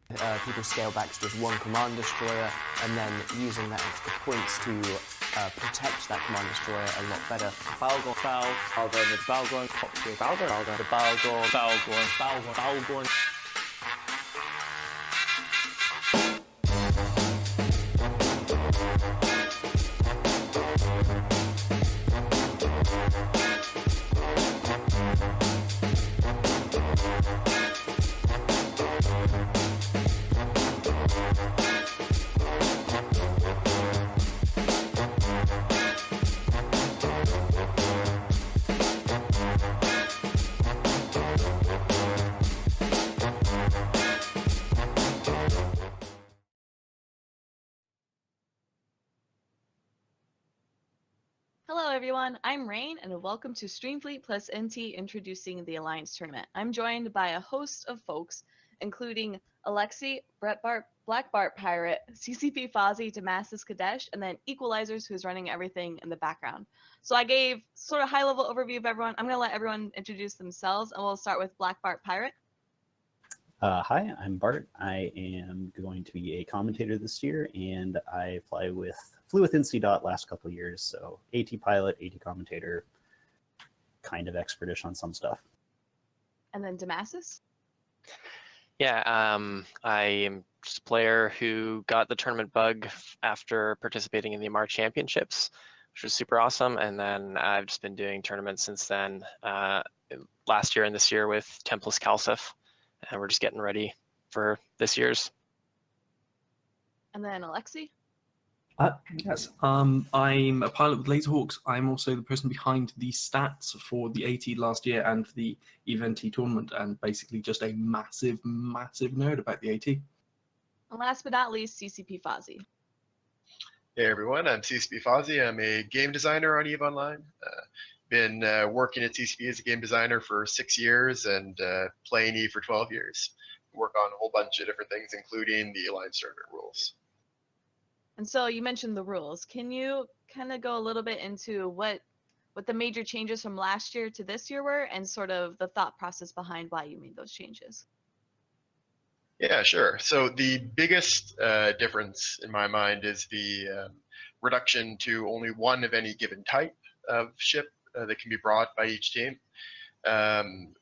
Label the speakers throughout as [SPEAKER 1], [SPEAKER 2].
[SPEAKER 1] People scale back to just one command destroyer, and then using that extra points to protect that command destroyer a lot better.
[SPEAKER 2] Balgon, the Balgon, the Balgon.
[SPEAKER 3] Hello everyone, I'm Rain and welcome to Streamfleet plus NT introducing the Alliance Tournament. I'm joined by a host of folks, including Alexi, Brett Bart, Black Bart Pirate, CCP Fozzie, Damascus Kadesh, and then Equalizers, who's running everything in the background. So I gave sort of high-level overview of everyone. I'm going to let everyone introduce themselves, and we'll start with Black Bart Pirate.
[SPEAKER 4] Hi, I'm Bart. I am going to be a commentator this year, and I flew with NC last couple of years, so AT pilot, AT commentator, kind of expertish on some stuff.
[SPEAKER 3] And then Damascus?
[SPEAKER 5] Yeah, I am just a player who got the tournament bug after participating in the Amar Championships, which was super awesome, and then I've just been doing tournaments since then, last year and this year with Templis Calcif. And we're just getting ready for this year's.
[SPEAKER 3] And then Alexi?
[SPEAKER 6] Yes, I'm a pilot with Laserhawks. I'm also the person behind the stats for the AT last year and for the Event tournament, and basically just a massive, massive nerd about the AT.
[SPEAKER 3] And last but not least, CCP Fozzie.
[SPEAKER 7] Hey everyone, I'm CCP Fozzie. I'm a game designer on EVE Online. Been working at CCP as a game designer for 6 years and playing EVE for 12 years. Work on a whole bunch of different things, including the Alliance Tournament rules.
[SPEAKER 3] And so you mentioned the rules. Can you kind of go a little bit into what the major changes from last year to this year were, and sort of the thought process behind why you made those changes?
[SPEAKER 7] Yeah, sure. So the biggest difference in my mind is the reduction to only one of any given type of ship that can be brought by each team.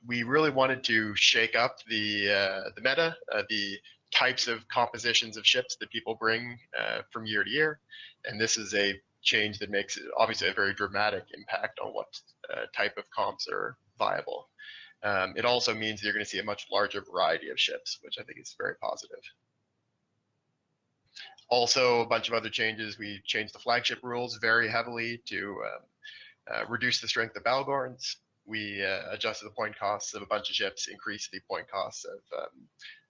[SPEAKER 7] We really wanted to shake up the meta, the types of compositions of ships that people bring from year to year, and this is a change that makes it obviously a very dramatic impact on what type of comps are viable. It also means you're going to see a much larger variety of ships, which I think is very positive. Also, a bunch of other changes. We changed the flagship rules very heavily to reduce the strength of Balgorns. We adjusted the point costs of a bunch of ships, increased the point costs of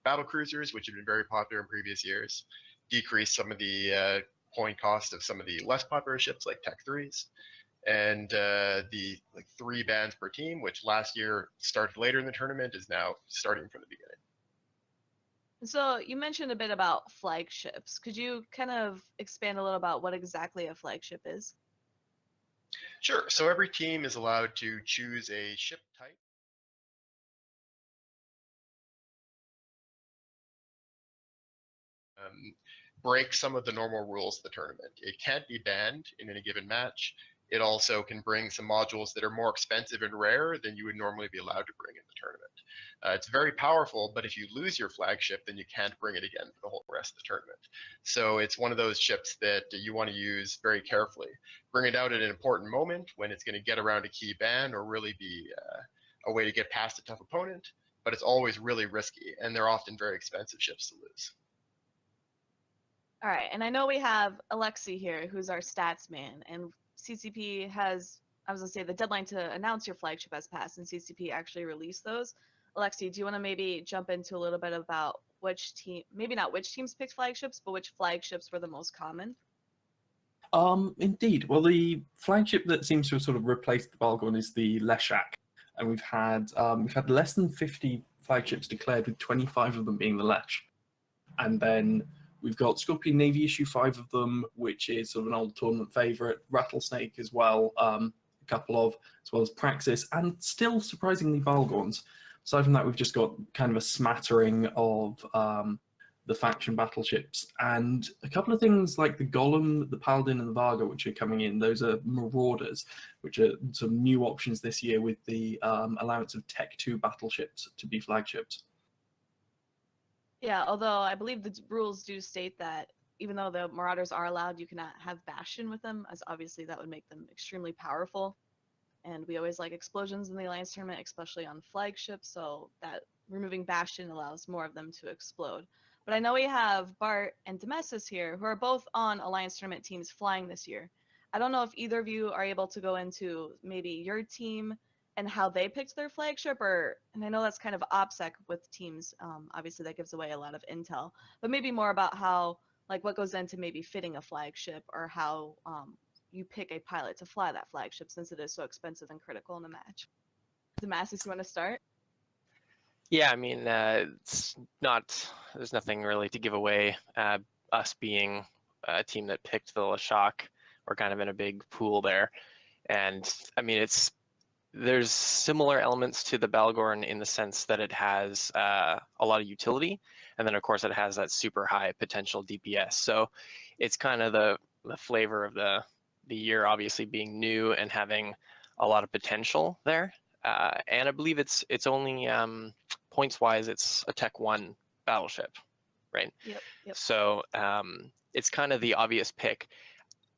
[SPEAKER 7] battle cruisers, which have been very popular in previous years, decreased some of the point cost of some of the less popular ships like Tech 3s, and the 3 bans per team, which last year started later in the tournament, is now starting from the beginning.
[SPEAKER 3] So you mentioned a bit about flagships. Could you kind of expand a little about what exactly a flagship is?
[SPEAKER 7] Sure. So every team is allowed to choose a ship type. Break some of the normal rules of the tournament. It can't be banned in any given match. It also can bring some modules that are more expensive and rare than you would normally be allowed to bring in the tournament. It's very powerful, but if you lose your flagship, then you can't bring it again for the whole rest of the tournament. So it's one of those ships that you want to use very carefully. Bring it out at an important moment when it's going to get around a key ban or really be a way to get past a tough opponent, but it's always really risky, and they're often very expensive ships to lose.
[SPEAKER 3] All right, and I know we have Alexi here, who's our stats man, and CCP has, I was going to say, the deadline to announce your flagship has passed, and CCP actually released those. Alexi, do you want to maybe jump into a little bit about which team, maybe not which teams picked flagships, but which flagships were the most common?
[SPEAKER 6] Indeed. Well, the flagship that seems to have sort of replaced the Balgon is the Leshak, and we've had less than 50 flagships declared, with 25 of them being the Lesh. And then we've got Scorpion Navy issue 5 of them, which is sort of an old tournament favorite. Rattlesnake as well, a couple of, as well as Praxis, and still surprisingly Balgons. Aside from that, we've just got kind of a smattering of the faction battleships, and a couple of things like the Golem, the Paladin, and the Varga, which are coming in. Those are Marauders, which are some new options this year with the allowance of Tech 2 battleships to be flagships.
[SPEAKER 3] Yeah, although I believe the rules do state that even though the Marauders are allowed, you cannot have Bastion with them, as obviously that would make them extremely powerful. And we always like explosions in the Alliance tournament, especially on flagships, so that removing Bastion allows more of them to explode. But I know we have Bart and Demesis here, who are both on Alliance tournament teams flying this year. I don't know if either of you are able to go into maybe your team and how they picked their flagship, and I know that's kind of OPSEC with teams, obviously that gives away a lot of intel, but maybe more about how, like what goes into maybe fitting a flagship, or how you pick a pilot to fly that flagship, since it is so expensive and critical in a match. Demesis, you want to start?
[SPEAKER 5] Yeah, I mean, there's nothing really to give away. Us being a team that picked the Lashak, we're kind of in a big pool there. And I mean, there's similar elements to the Balgorn in the sense that it has a lot of utility. And then of course it has that super high potential DPS. So it's kind of the flavor of the year, obviously being new and having a lot of potential there. And I believe it's only points wise, it's a Tech 1 battleship, right?
[SPEAKER 3] Yep.
[SPEAKER 5] So it's kind of the obvious pick.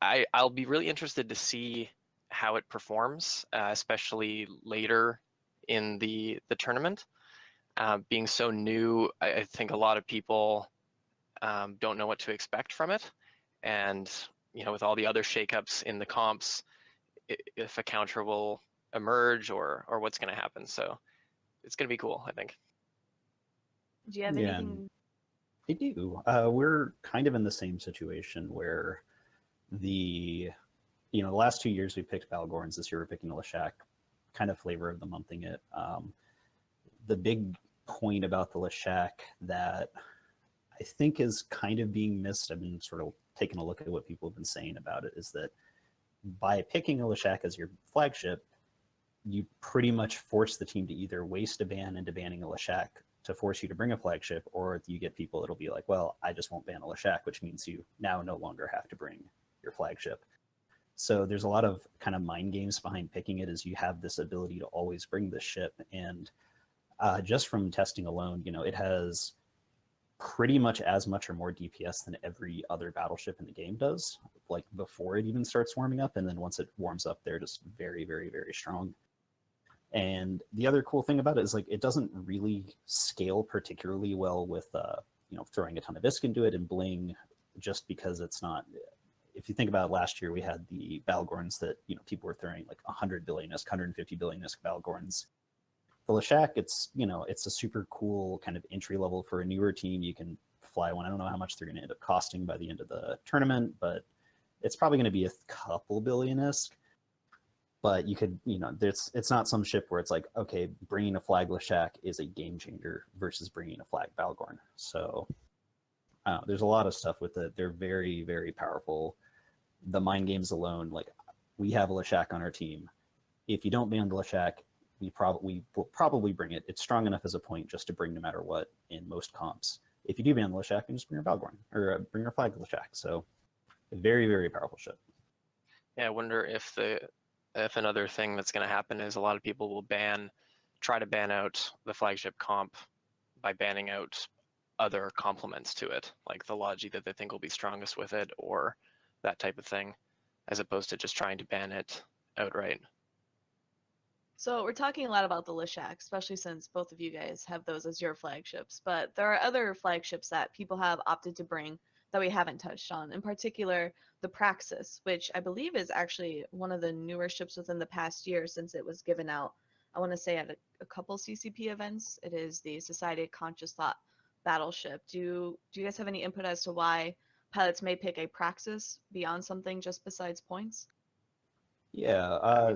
[SPEAKER 5] I'll be really interested to see how it performs, especially later in the tournament. Being so new, I think a lot of people don't know what to expect from it. And with all the other shakeups in the comps, if a counter will emerge or what's going to happen. So it's going to be cool, I think.
[SPEAKER 3] Do you have anything?
[SPEAKER 4] I do. We're kind of in the same situation where the last 2 years we picked Balgorns. This year we're picking a Lashak, kind of flavor of the monthing it. The big point about the Lashak that I think is kind of being missed, I've been sort of taking a look at what people have been saying about it, is that by picking a Lashak as your flagship, you pretty much force the team to either waste a ban into banning a Lashak to force you to bring a flagship, or you get people that'll be like, well, I just won't ban a Lashak, which means you now no longer have to bring your flagship. So there's a lot of kind of mind games behind picking it, as you have this ability to always bring this ship. And just from testing alone, it has pretty much as much or more DPS than every other battleship in the game does, like before it even starts warming up. And then once it warms up, they're just very, very, very strong. And the other cool thing about it is, like, it doesn't really scale particularly well with, throwing a ton of ISK into it and bling, just because it's not. If you think about last year, we had the Balgorns that, people were throwing like 100 billion ISK, 150 billion ISK Balgorns. The Lashak, it's a super cool kind of entry level for a newer team. You can fly one. I don't know how much they're going to end up costing by the end of the tournament, but it's probably going to be a couple billion ISK. But you could, it's not some ship where it's like, okay, bringing a flag Lashak is a game changer versus bringing a flag Balgorn. So there's a lot of stuff with it. They're very, very powerful. The mind games alone, like, we have a Lashak on our team. If you don't ban the Lashak, we will probably bring it. It's strong enough as a point just to bring no matter what in most comps. If you do ban the Lashak, you just bring your Balgorn, or bring your flag Lashak. So a very, very powerful ship.
[SPEAKER 5] Yeah, I wonder if another thing that's going to happen is a lot of people will try to ban out the flagship comp by banning out other complements to it, like the Logi that they think will be strongest with it, or that type of thing, as opposed to just trying to ban it outright.
[SPEAKER 3] So we're talking a lot about the Lashak, especially since both of you guys have those as your flagships, but there are other flagships that people have opted to bring that we haven't touched on. In particular, the Praxis, which I believe is actually one of the newer ships within the past year, since it was given out, I want to say, at a couple CCP events. It is the Society of Conscious Thought battleship. Do you guys have any input as to why pilots may pick a Praxis beyond something just besides points?
[SPEAKER 4] Yeah,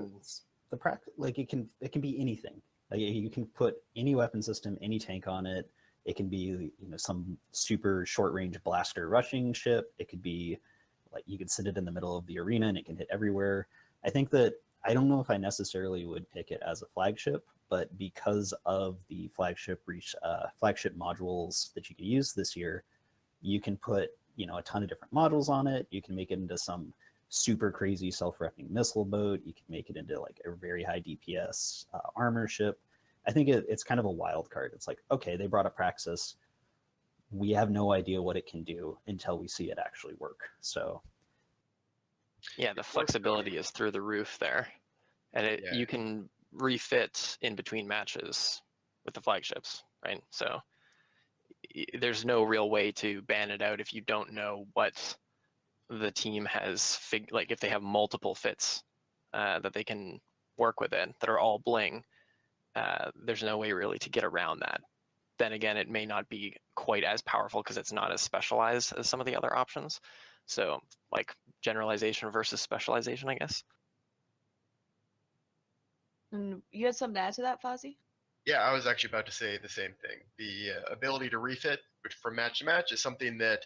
[SPEAKER 4] the Praxis, like, it can be anything. Like, you can put any weapon system, any tank on it. It can be, some super short range blaster rushing ship. It could be like, you could sit it in the middle of the arena and it can hit everywhere. I think that, I don't know if I necessarily would pick it as a flagship, but because of the flagship modules that you can use this year, you can put, you know, a ton of different models on it. You can make it into some super crazy self-repping missile boat. You can make it into like a very high DPS armor ship. I think it's kind of a wild card. It's like, okay, they brought a Praxis. We have no idea what it can do until we see it actually work. So
[SPEAKER 5] yeah, the flexibility is through the roof there, and you can refit in between matches with the flagships, right? So there's no real way to ban it out if you don't know what the team has like if they have multiple fits that they can work with it that are all bling. There's no way really to get around that. Then again, it may not be quite as powerful because it's not as specialized as some of the other options. So like generalization versus specialization, I guess.
[SPEAKER 3] And you had something to add to that, Fozzie?
[SPEAKER 7] Yeah, I was actually about to say the same thing. The ability to refit from match to match is something that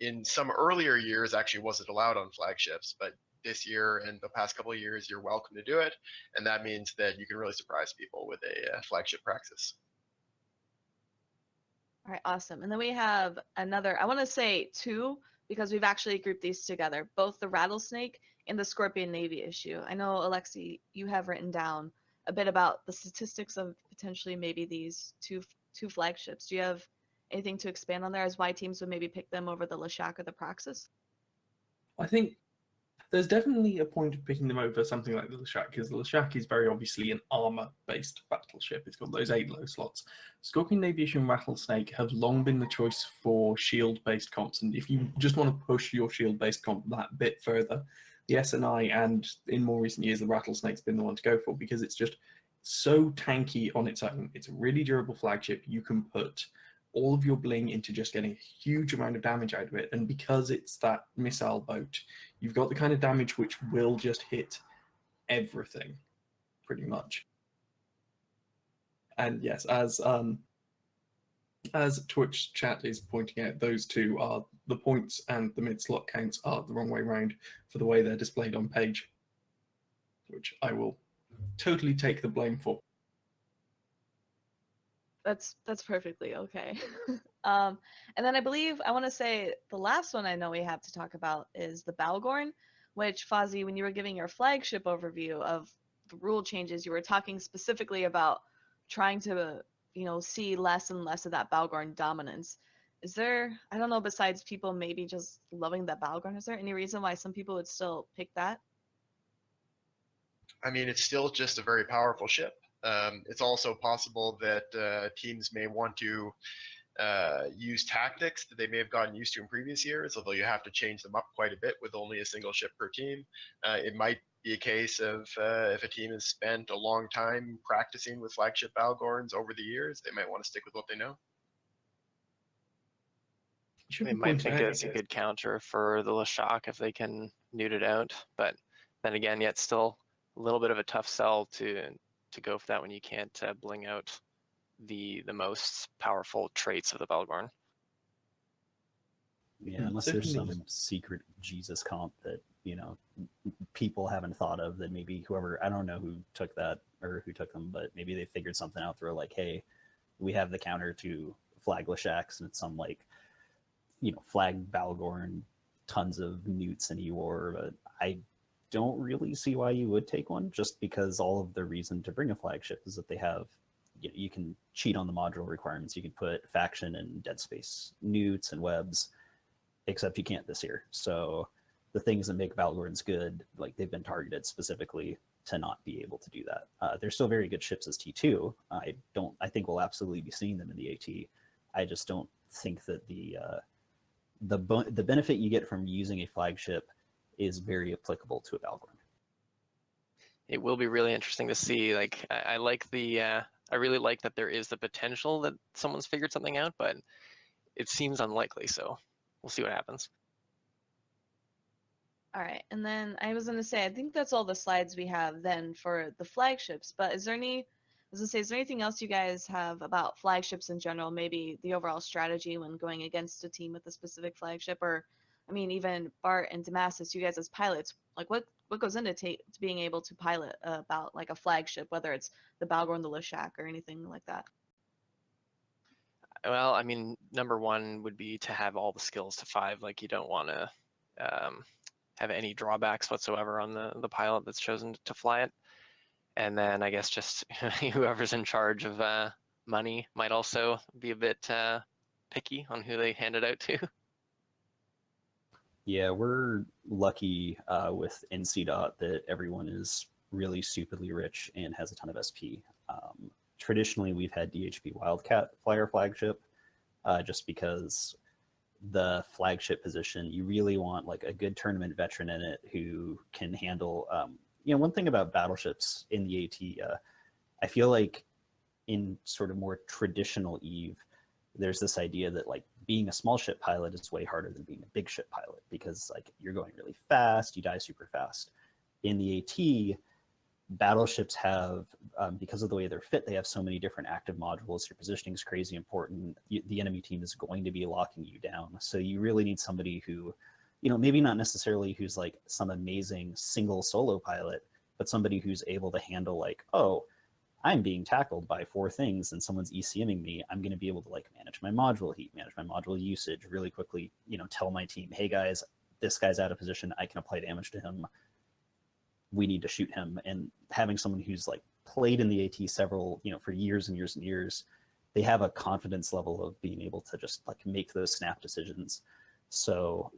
[SPEAKER 7] in some earlier years actually wasn't allowed on flagships, but this year and the past couple of years, you're welcome to do it. And that means that you can really surprise people with a flagship Praxis.
[SPEAKER 3] All right, awesome. And then we have another, I want to say two, because we've actually grouped these together, both the Rattlesnake and the Scorpion Navy issue. I know, Alexi, you have written down a bit about the statistics of potentially maybe these two flagships. Do you have anything to expand on there as why teams would maybe pick them over the Leshak or the Praxis?
[SPEAKER 6] I think there's definitely a point of picking them over something like the Leshak, because the Leshak is very obviously an armor-based battleship. It's got those 8 low slots. Scorpion Navy and Rattlesnake have long been the choice for shield-based comps, and if you just want to push your shield-based comp that bit further, the SNI and in more recent years the Rattlesnake's been the one to go for, because it's just so tanky on its own. It's a really durable flagship. You can put all of your bling into just getting a huge amount of damage out of it, and because it's that missile boat, you've got the kind of damage which will just hit everything, pretty much. And yes, as Twitch chat is pointing out, those two are the points and the mid-slot counts are the wrong way around for the way they're displayed on page, which I will totally take the blame for.
[SPEAKER 3] That's perfectly okay. And then I believe I want to say the last one I know we have to talk about is the Balgorn, which, Fozzie, when you were giving your flagship overview of the rule changes, you were talking specifically about trying to, you know, see less and less of that Balgorn dominance. Is there, I don't know, besides people maybe just loving that Balgorn, is there any reason why some people would still pick that?
[SPEAKER 7] I mean, it's still just a very powerful ship. It's also possible that teams may want to use tactics that they may have gotten used to in previous years, although you have to change them up quite a bit with only a single ship per team. It might be a case of if a team has spent a long time practicing with flagship Balgorns over the years, they might want to stick with what they know.
[SPEAKER 5] They might think it's a good counter for the Leshak if they can neut it out, but then again, yet still a little bit of a tough sell to go for that when you can't bling out the most powerful traits of the Balgorn.
[SPEAKER 4] Yeah, unless there's some secret Jesus comp that, you know, people haven't thought of, that maybe whoever, I don't know who took that or who took them, but maybe they figured something out. They're like, hey, we have the counter to flag Leshaks, and it's some like, you know, flag Balgorn, tons of newts and Eeyore, but I don't really see why you would take one, just because all of the reason to bring a flagship is that they have, you can cheat on the module requirements. You can put faction and dead space newts and webs, except you can't this year. So the things that make Balgorns good, like they've been targeted specifically to not be able to do that. They're still very good ships as T2. I think we'll absolutely be seeing them in the AT. I just don't think that the benefit you get from using a flagship is very applicable to a Balgorn.
[SPEAKER 5] It will be really interesting to see. Like, I like the, I really like that there is the potential that someone's figured something out, but it seems unlikely. So we'll see what happens.
[SPEAKER 3] All right, and then I was going to say, I think that's all the slides we have then for the flagships, but is there anything else you guys have about flagships in general, maybe the overall strategy when going against a team with a specific flagship, or, I mean, even Bart and Damascus, you guys as pilots, like what goes into to being able to pilot about like a flagship, whether it's the Balgorn, the Leshak, or anything like that?
[SPEAKER 5] Well, I mean, number one would be to have all the skills to 5. Like, you don't want to have any drawbacks whatsoever on the pilot that's chosen to fly it. And then I guess just whoever's in charge of money might also be a bit picky on who they hand it out to.
[SPEAKER 4] Yeah, we're lucky with NCDOT that everyone is really stupidly rich and has a ton of SP. Traditionally, we've had DHP Wildcat flyer flagship, just because the flagship position, you really want like a good tournament veteran in it who can handle. One thing about battleships in the AT, I feel like in sort of more traditional EVE, there's this idea that like being a small ship pilot is way harder than being a big ship pilot because like you're going really fast, you die super fast. In the AT, battleships have, because of the way they're fit, they have so many different active modules. Your positioning is crazy important. The enemy team is going to be locking you down. So you really need somebody who, maybe not necessarily who's like some amazing single solo pilot, but somebody who's able to handle like, oh, I'm being tackled by 4 things and someone's ECMing me. I'm going to be able to like manage my module heat, manage my module usage really quickly, tell my team, hey guys, this guy's out of position. I can apply damage to him. We need to shoot him. And having someone who's like played in the AT several, for years and years and years, they have a confidence level of being able to just like make those snap decisions. So,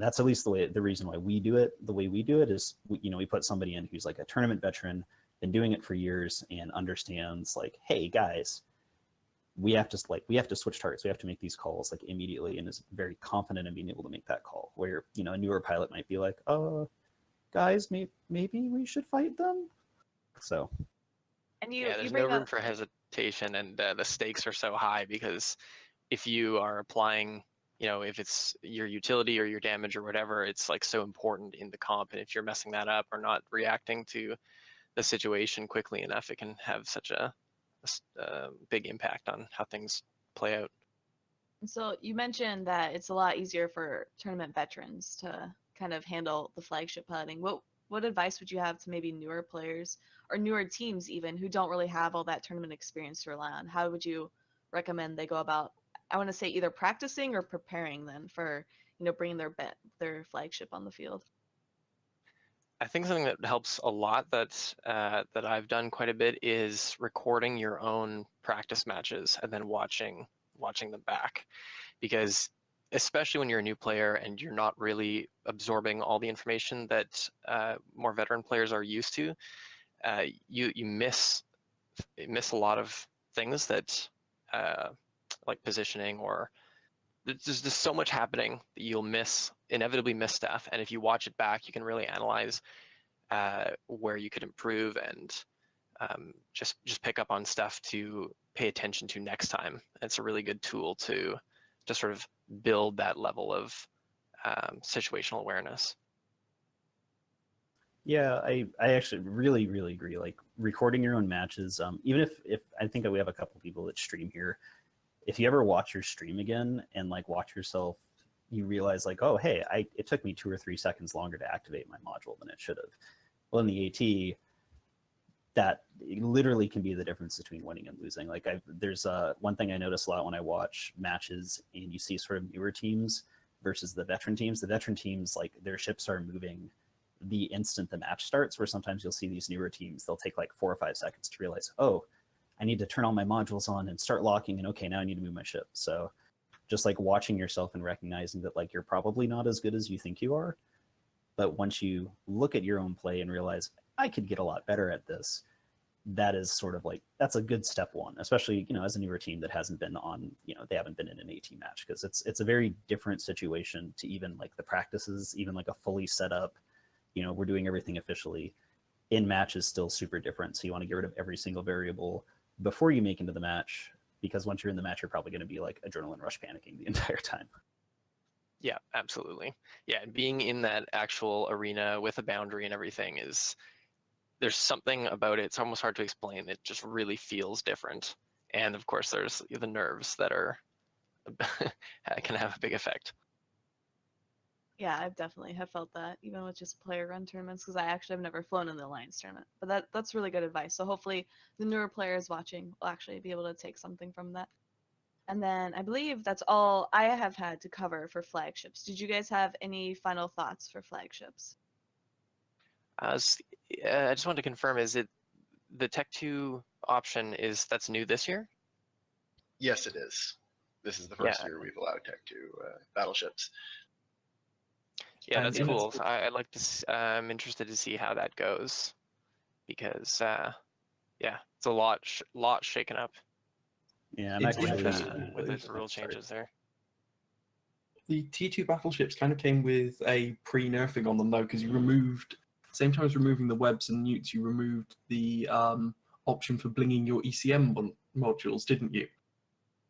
[SPEAKER 4] that's at least the reason why we do it. The way we do it is, we put somebody in who's like a tournament veteran, been doing it for years and understands like, hey guys, we have to switch targets. We have to make these calls like immediately, and is very confident in being able to make that call. Where, a newer pilot might be like, guys, maybe we should fight them. So,
[SPEAKER 3] And
[SPEAKER 5] there's no room for hesitation, and the stakes are so high because if you are applying, if it's your utility or your damage or whatever, it's like so important in the comp, and if you're messing that up or not reacting to the situation quickly enough, it can have such a big impact on how things play out.
[SPEAKER 3] So you mentioned that it's a lot easier for tournament veterans to kind of handle the flagship piloting. What advice would you have to maybe newer players or newer teams even who don't really have all that tournament experience to rely on? How would you recommend they go about, I want to say, either practicing or preparing then for, bringing their flagship on the field?
[SPEAKER 5] I think something that helps a lot that I've done quite a bit is recording your own practice matches and then watching them back, because especially when you're a new player and you're not really absorbing all the information that more veteran players are used to, you miss a lot of things that like positioning, or there's just so much happening that you'll inevitably miss stuff. And if you watch it back, you can really analyze where you could improve and just pick up on stuff to pay attention to next time. It's a really good tool to sort of build that level of situational awareness.
[SPEAKER 4] Yeah, I actually really, really agree. Like recording your own matches, even if I think that we have a couple people that stream here, if you ever watch your stream again and like watch yourself, you realize like, oh, hey, it took me 2 or 3 seconds longer to activate my module than it should have. Well, in the AT, that literally can be the difference between winning and losing. Like there's one thing I notice a lot when I watch matches and you see sort of newer teams versus the veteran teams. The veteran teams, like their ships are moving the instant the match starts, where sometimes you'll see these newer teams, they'll take like 4 or 5 seconds to realize, oh, I need to turn all my modules on and start locking, and okay, now I need to move my ship. So just like watching yourself and recognizing that like you're probably not as good as you think you are, but once you look at your own play and realize I could get a lot better at this, that is sort of like, that's a good step one, especially, as a newer team that hasn't been on, they haven't been in an AT match, because it's a very different situation to even like the practices, even like a fully set up, we're doing everything officially. In match is still super different. So you want to get rid of every single variable before you make into the match, because once you're in the match, you're probably going to be like adrenaline rush panicking the entire time.
[SPEAKER 5] Yeah, absolutely. Yeah, being in that actual arena with a boundary and everything there's something about it. It's almost hard to explain. It just really feels different. And of course, there's the nerves that can have a big effect.
[SPEAKER 3] Yeah, I've definitely have felt that, even with just player run tournaments, because I actually have never flown in the Alliance tournament. But that's really good advice. So hopefully the newer players watching will actually be able to take something from that. And then I believe that's all I have had to cover for flagships. Did you guys have any final thoughts for flagships?
[SPEAKER 5] I just wanted to confirm, is it the Tech 2 option that's new this year?
[SPEAKER 7] Yes, it is. This is the
[SPEAKER 5] Yeah.
[SPEAKER 7] first year we've allowed Tech 2 battleships.
[SPEAKER 5] Yeah,
[SPEAKER 6] And
[SPEAKER 5] that's
[SPEAKER 6] in
[SPEAKER 5] cool.
[SPEAKER 6] its-
[SPEAKER 5] I'd like to. I'm interested to see how that goes, because yeah, it's a lot shaken up
[SPEAKER 4] Yeah, I'm
[SPEAKER 6] It's
[SPEAKER 4] actually
[SPEAKER 6] interesting
[SPEAKER 5] with
[SPEAKER 6] with-
[SPEAKER 5] the rule
[SPEAKER 4] sorry.
[SPEAKER 5] changes there.
[SPEAKER 6] The T2 battleships kind of came with a pre-nerfing on them though, because you removed, same time as removing the webs and newts, you removed the option for blinging your ECM modules, didn't you?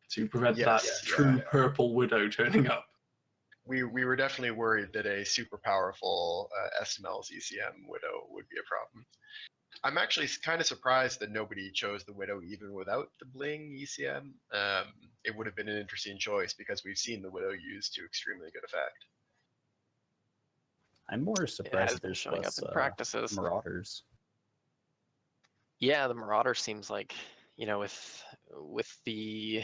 [SPEAKER 6] To prevent that
[SPEAKER 7] Yes,
[SPEAKER 6] true
[SPEAKER 7] yeah.
[SPEAKER 6] purple widow turning up.
[SPEAKER 7] We were definitely worried that a super powerful SML's ECM Widow would be a problem. I'm actually kind of surprised that nobody chose the Widow even without the bling ECM. It would have been an interesting choice because we've seen the Widow used to extremely good effect.
[SPEAKER 4] I'm more
[SPEAKER 5] It
[SPEAKER 4] surprised
[SPEAKER 5] has been
[SPEAKER 4] there's
[SPEAKER 5] showing up
[SPEAKER 4] less
[SPEAKER 5] in practices.
[SPEAKER 4] Marauders.
[SPEAKER 5] Yeah, the Marauder seems like, with the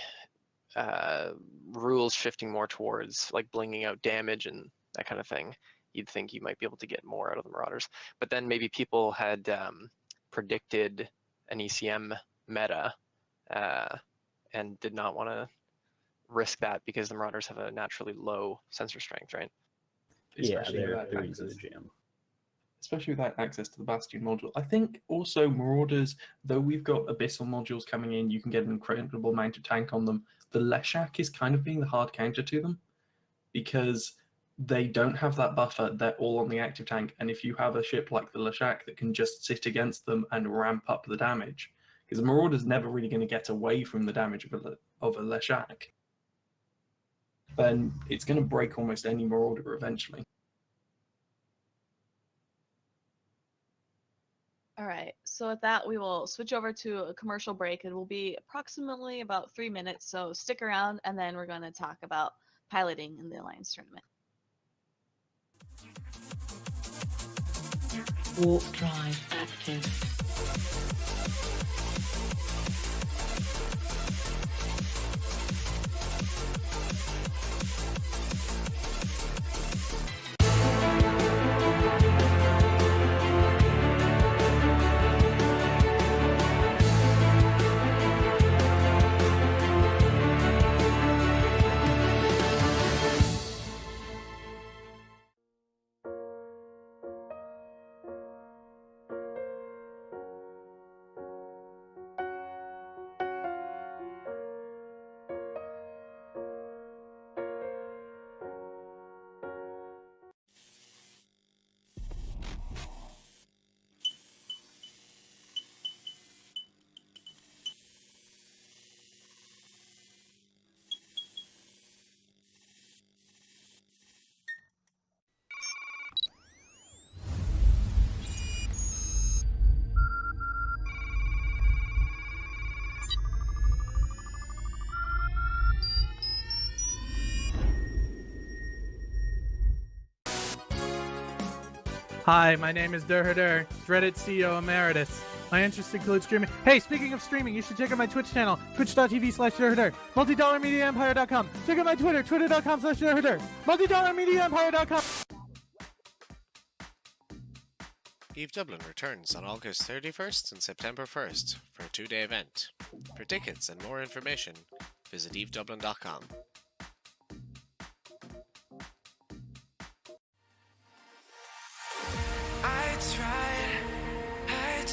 [SPEAKER 5] rules shifting more towards like blinging out damage and that kind of thing, you'd think you might be able to get more out of the Marauders. But then maybe people had predicted an ECM meta and did not want to risk that because the Marauders have a naturally low sensor strength, right?
[SPEAKER 4] Yeah,
[SPEAKER 6] Especially
[SPEAKER 4] they're
[SPEAKER 6] without
[SPEAKER 4] easy to
[SPEAKER 6] access.
[SPEAKER 4] jam.
[SPEAKER 6] Especially without access to the Bastion module. I think also Marauders, though we've got Abyssal modules coming in, you can get an incredible amount of tank on them. The Leshak is kind of being the hard counter to them because they don't have that buffer. They're all on the active tank. And if you have a ship like the Leshak that can just sit against them and ramp up the damage, because the Marauder's never really going to get away from the damage of a Leshak, then it's going to break almost any Marauder eventually.
[SPEAKER 3] All right, so with that, we will switch over to a commercial break. It will be approximately about 3 minutes, so stick around, and then we're going to talk about piloting in the Alliance tournament.
[SPEAKER 8] Warp drive active.
[SPEAKER 9] Hi, my name is Durhadur, dreaded CEO Emeritus. My interests include streaming. Hey, speaking of streaming, you should check out my Twitch channel, twitch.tv/Durhadur, multidollarmediaempire.com. Check out my Twitter, twitter.com/Durhadur, multidollarmediaempire.com.
[SPEAKER 10] Eve Dublin returns on August 31st and September 1st for a 2-day event. For tickets and more information, visit evedublin.com.
[SPEAKER 11] I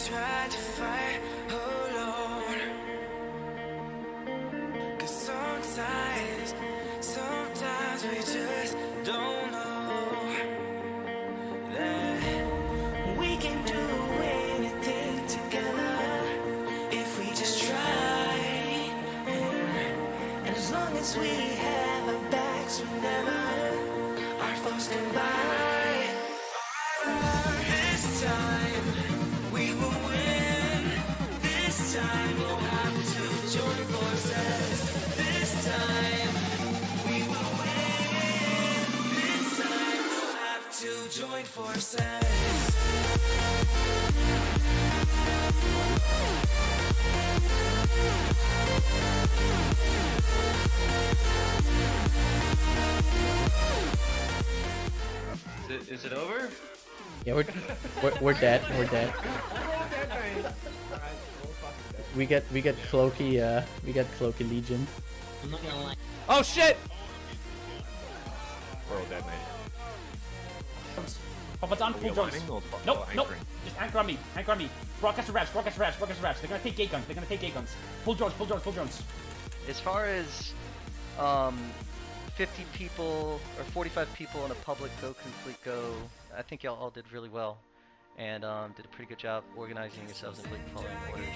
[SPEAKER 11] tried to fight alone. 'Cause sometimes we just don't know that we can do anything together if we just try. And as long as we have our backs, whenever our foes combine. This time we will win. This time we'll have to join forces. This time we will win. This time we'll have to join forces.
[SPEAKER 12] Yeah, we're dead. We're dead. We get Cloaky. We get Cloaky Legion.
[SPEAKER 8] I'm not gonna lie.
[SPEAKER 12] Oh shit!
[SPEAKER 13] We're all dead, mate.
[SPEAKER 14] Pop it on, full drones. Nope, nope. Just anchor on me, anchor on me. Broadcaster reps, broadcaster reps, broadcaster reps. They're gonna take gate guns, they're gonna take gate guns. Full drones, full drones, full drones.
[SPEAKER 15] As far as 50 people or 45 people in a public go complete go, I think y'all all did really well and did a pretty good job organizing yourselves and following orders.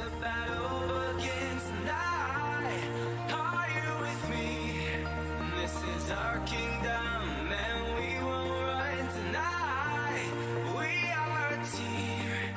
[SPEAKER 11] The battle begins tonight. Are you with me? This is our kingdom, and we won't run tonight. We are a team.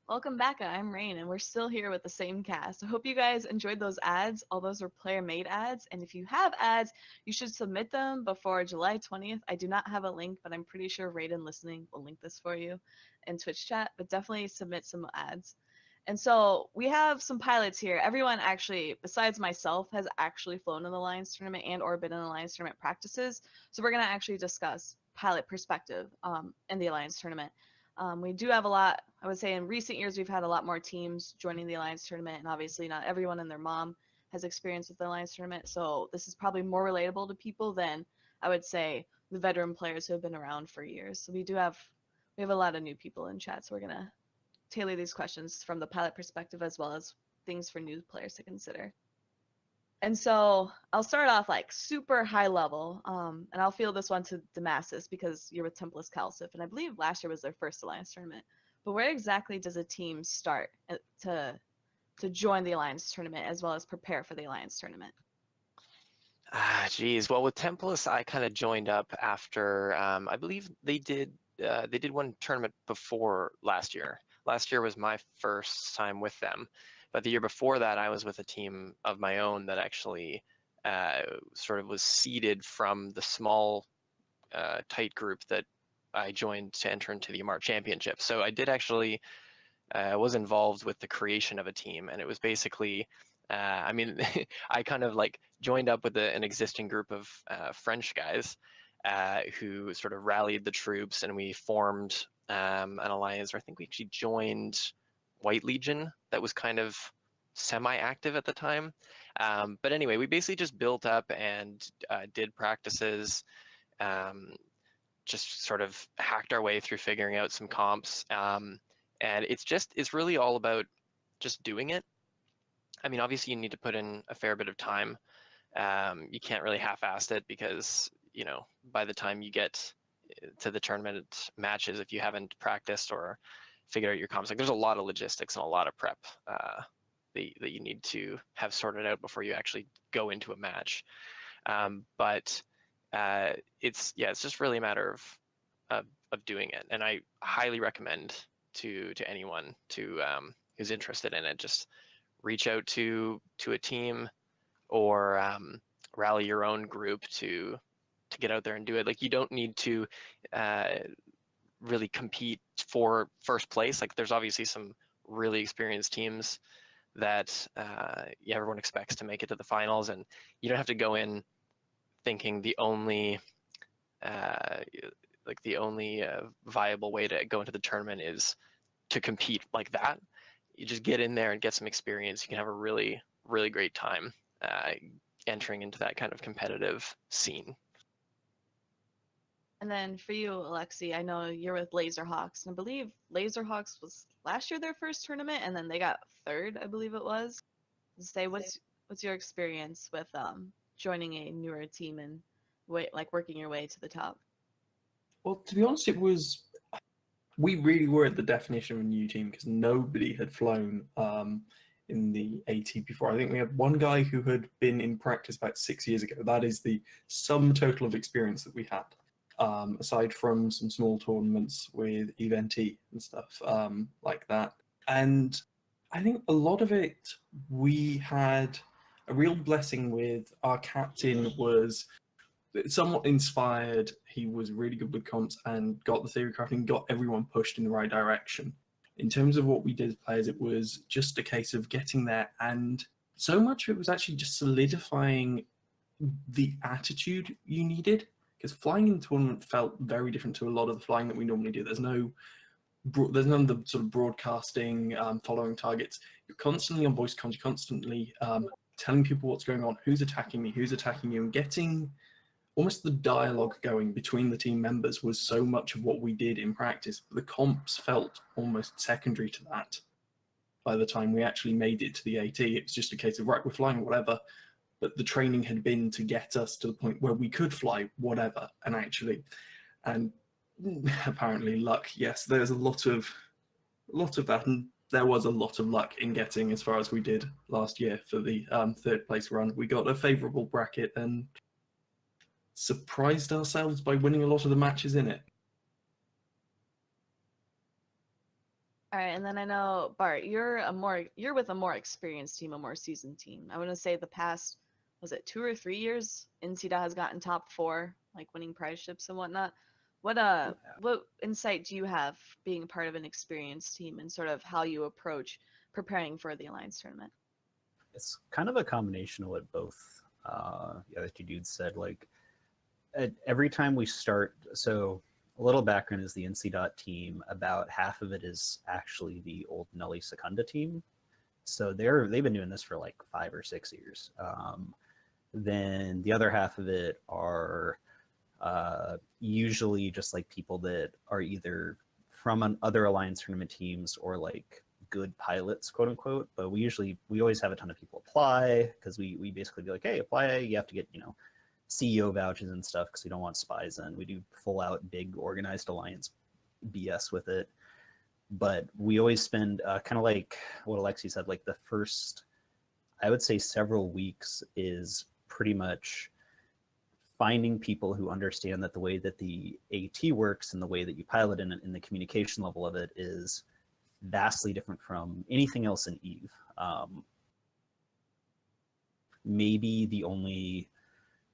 [SPEAKER 3] Welcome back, I'm Rain, and we're still here with the same cast. I hope you guys enjoyed those ads. All those were player-made ads, and if you have ads, you should submit them before July 20th. I do not have a link, but I'm pretty sure Raiden listening will link this for you in Twitch chat, but definitely submit some ads. And so we have some pilots here. Everyone actually, besides myself, has actually flown in the Alliance Tournament and or been in the Alliance Tournament practices. So we're going to actually discuss pilot perspective in the Alliance Tournament. We do have a lot, I would say in recent years, we've had a lot more teams joining the Alliance Tournament, and obviously not everyone and their mom has experience with the Alliance Tournament, so this is probably more relatable to people than, I would say, the veteran players who have been around for years. So we have a lot of new people in chat, so we're going to tailor these questions from the pilot perspective as well as things for new players to consider. And so I'll start off like super high level, and I'll field this one to Demasis because you're with Tempest Calcif, and I believe last year was their first Alliance Tournament. But where exactly does a team start to join the Alliance Tournament as well as prepare for the Alliance Tournament?
[SPEAKER 5] Geez. Well, with Tempest, I kind of joined up after, I believe they did one tournament before last year. Last year was my first time with them. But the year before that, I was with a team of my own that actually sort of was seeded from the small, tight group that I joined to enter into the Amar Championship. So I did actually was involved with the creation of a team, and it was basically, I mean, I kind of like joined up with an existing group of French guys who sort of rallied the troops, and we formed an alliance. Or I think we actually joined White Legion that was kind of semi-active at the time. But anyway, we basically just built up and did practices, just sort of hacked our way through figuring out some comps. And it's really all about just doing it. I mean, obviously you need to put in a fair bit of time. You can't really half-ass it because, you know, by the time you get to the tournament matches, if you haven't practiced or figured out your comps, like there's a lot of logistics and a lot of prep that you need to have sorted out before you actually go into a match. But it's just really a matter of doing it, and I highly recommend to anyone who's interested in it, just reach out to a team or rally your own group to get out there and do it. Like, you don't need to really compete for first place. Like, there's obviously some really experienced teams that everyone expects to make it to the finals, and you don't have to go in thinking the only viable way to go into the tournament is to compete like that. You just get in there and get some experience. You can have a really, really great time entering into that kind of competitive scene.
[SPEAKER 3] And then for you, Alexi, I know you're with Laserhawks, and I believe Laserhawks was last year their first tournament, and then they got third, I believe it was. Say, what's your experience with joining a newer team and working your way to the top?
[SPEAKER 6] Well, to be honest, we really were at the definition of a new team because nobody had flown in the AT before. I think we had one guy who had been in practice about 6 years ago. That is the sum total of experience that we had. Aside from some small tournaments with Event-E and stuff like that. And I think a lot of it, we had a real blessing with our captain was somewhat inspired. He was really good with comps and got the theory correct and got everyone pushed in the right direction. In terms of what we did as players, it was just a case of getting there, and so much of it was actually just solidifying the attitude you needed, because flying in the tournament felt very different to a lot of the flying that we normally do. There's none of the sort of broadcasting, following targets. You're constantly on voice comms, you're constantly telling people what's going on, who's attacking me, who's attacking you, and getting almost the dialogue going between the team members was so much of what we did in practice. The comps felt almost secondary to that. By the time we actually made it to the AT, it was just a case of, right, we're flying whatever, but the training had been to get us to the point where we could fly whatever, and apparently luck, yes, there's a lot of that, and there was a lot of luck in getting as far as we did last year for the third place run. We got a favourable bracket and surprised ourselves by winning a lot of the matches in it.
[SPEAKER 3] All right, and then I know Bart, you're with a more experienced team, a more seasoned team. I want to say the past, was it 2 or 3 years, NCDA has gotten top 4, like winning prize ships and whatnot. What insight do you have being part of an experienced team and sort of how you approach preparing for the Alliance tournament?
[SPEAKER 4] It's kind of a combination of what both the other two dudes said. Like every time we start, so a little background is the NC team, about half of it is actually the old Nelly Secunda team. So they've been doing this for like 5 or 6 years. Then the other half of it are usually just like people that are either from other Alliance tournament teams or like good pilots, quote unquote. But we always have a ton of people apply, because we basically be like, hey, apply, you have to get, CEO vouchers and stuff, because we don't want spies in. We do full out big organized Alliance BS with it. But we always spend kind of like what Alexi said, like the first, I would say, several weeks is pretty much finding people who understand that the way that the AT works and the way that you pilot in it and the communication level of it is vastly different from anything else in EVE. Maybe the only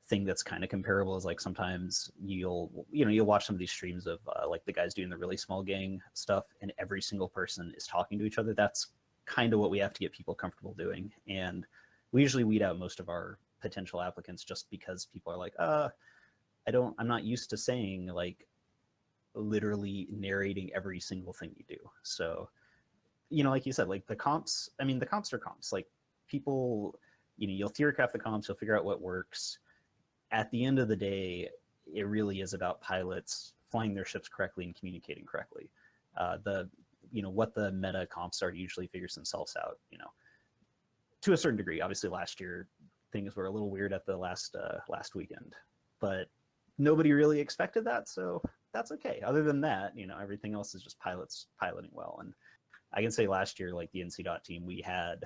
[SPEAKER 4] thing that's kind of comparable is like sometimes you'll watch some of these streams of like the guys doing the really small gang stuff and every single person is talking to each other. That's kind of what we have to get people comfortable doing, and we usually weed out most of our potential applicants just because people are like, I'm not used to saying, like, literally narrating every single thing you do. So like you said, like the comps are comps. Like people, you'll theorycraft the comps, you'll figure out what works. At the end of the day, it really is about pilots flying their ships correctly and communicating correctly. What the meta comps are usually figures themselves out, to a certain degree. Obviously last year things were a little weird at the last weekend, but nobody really expected that, so that's okay. Other than that, everything else is just pilots piloting well. And I can say last year, like the NC team, we had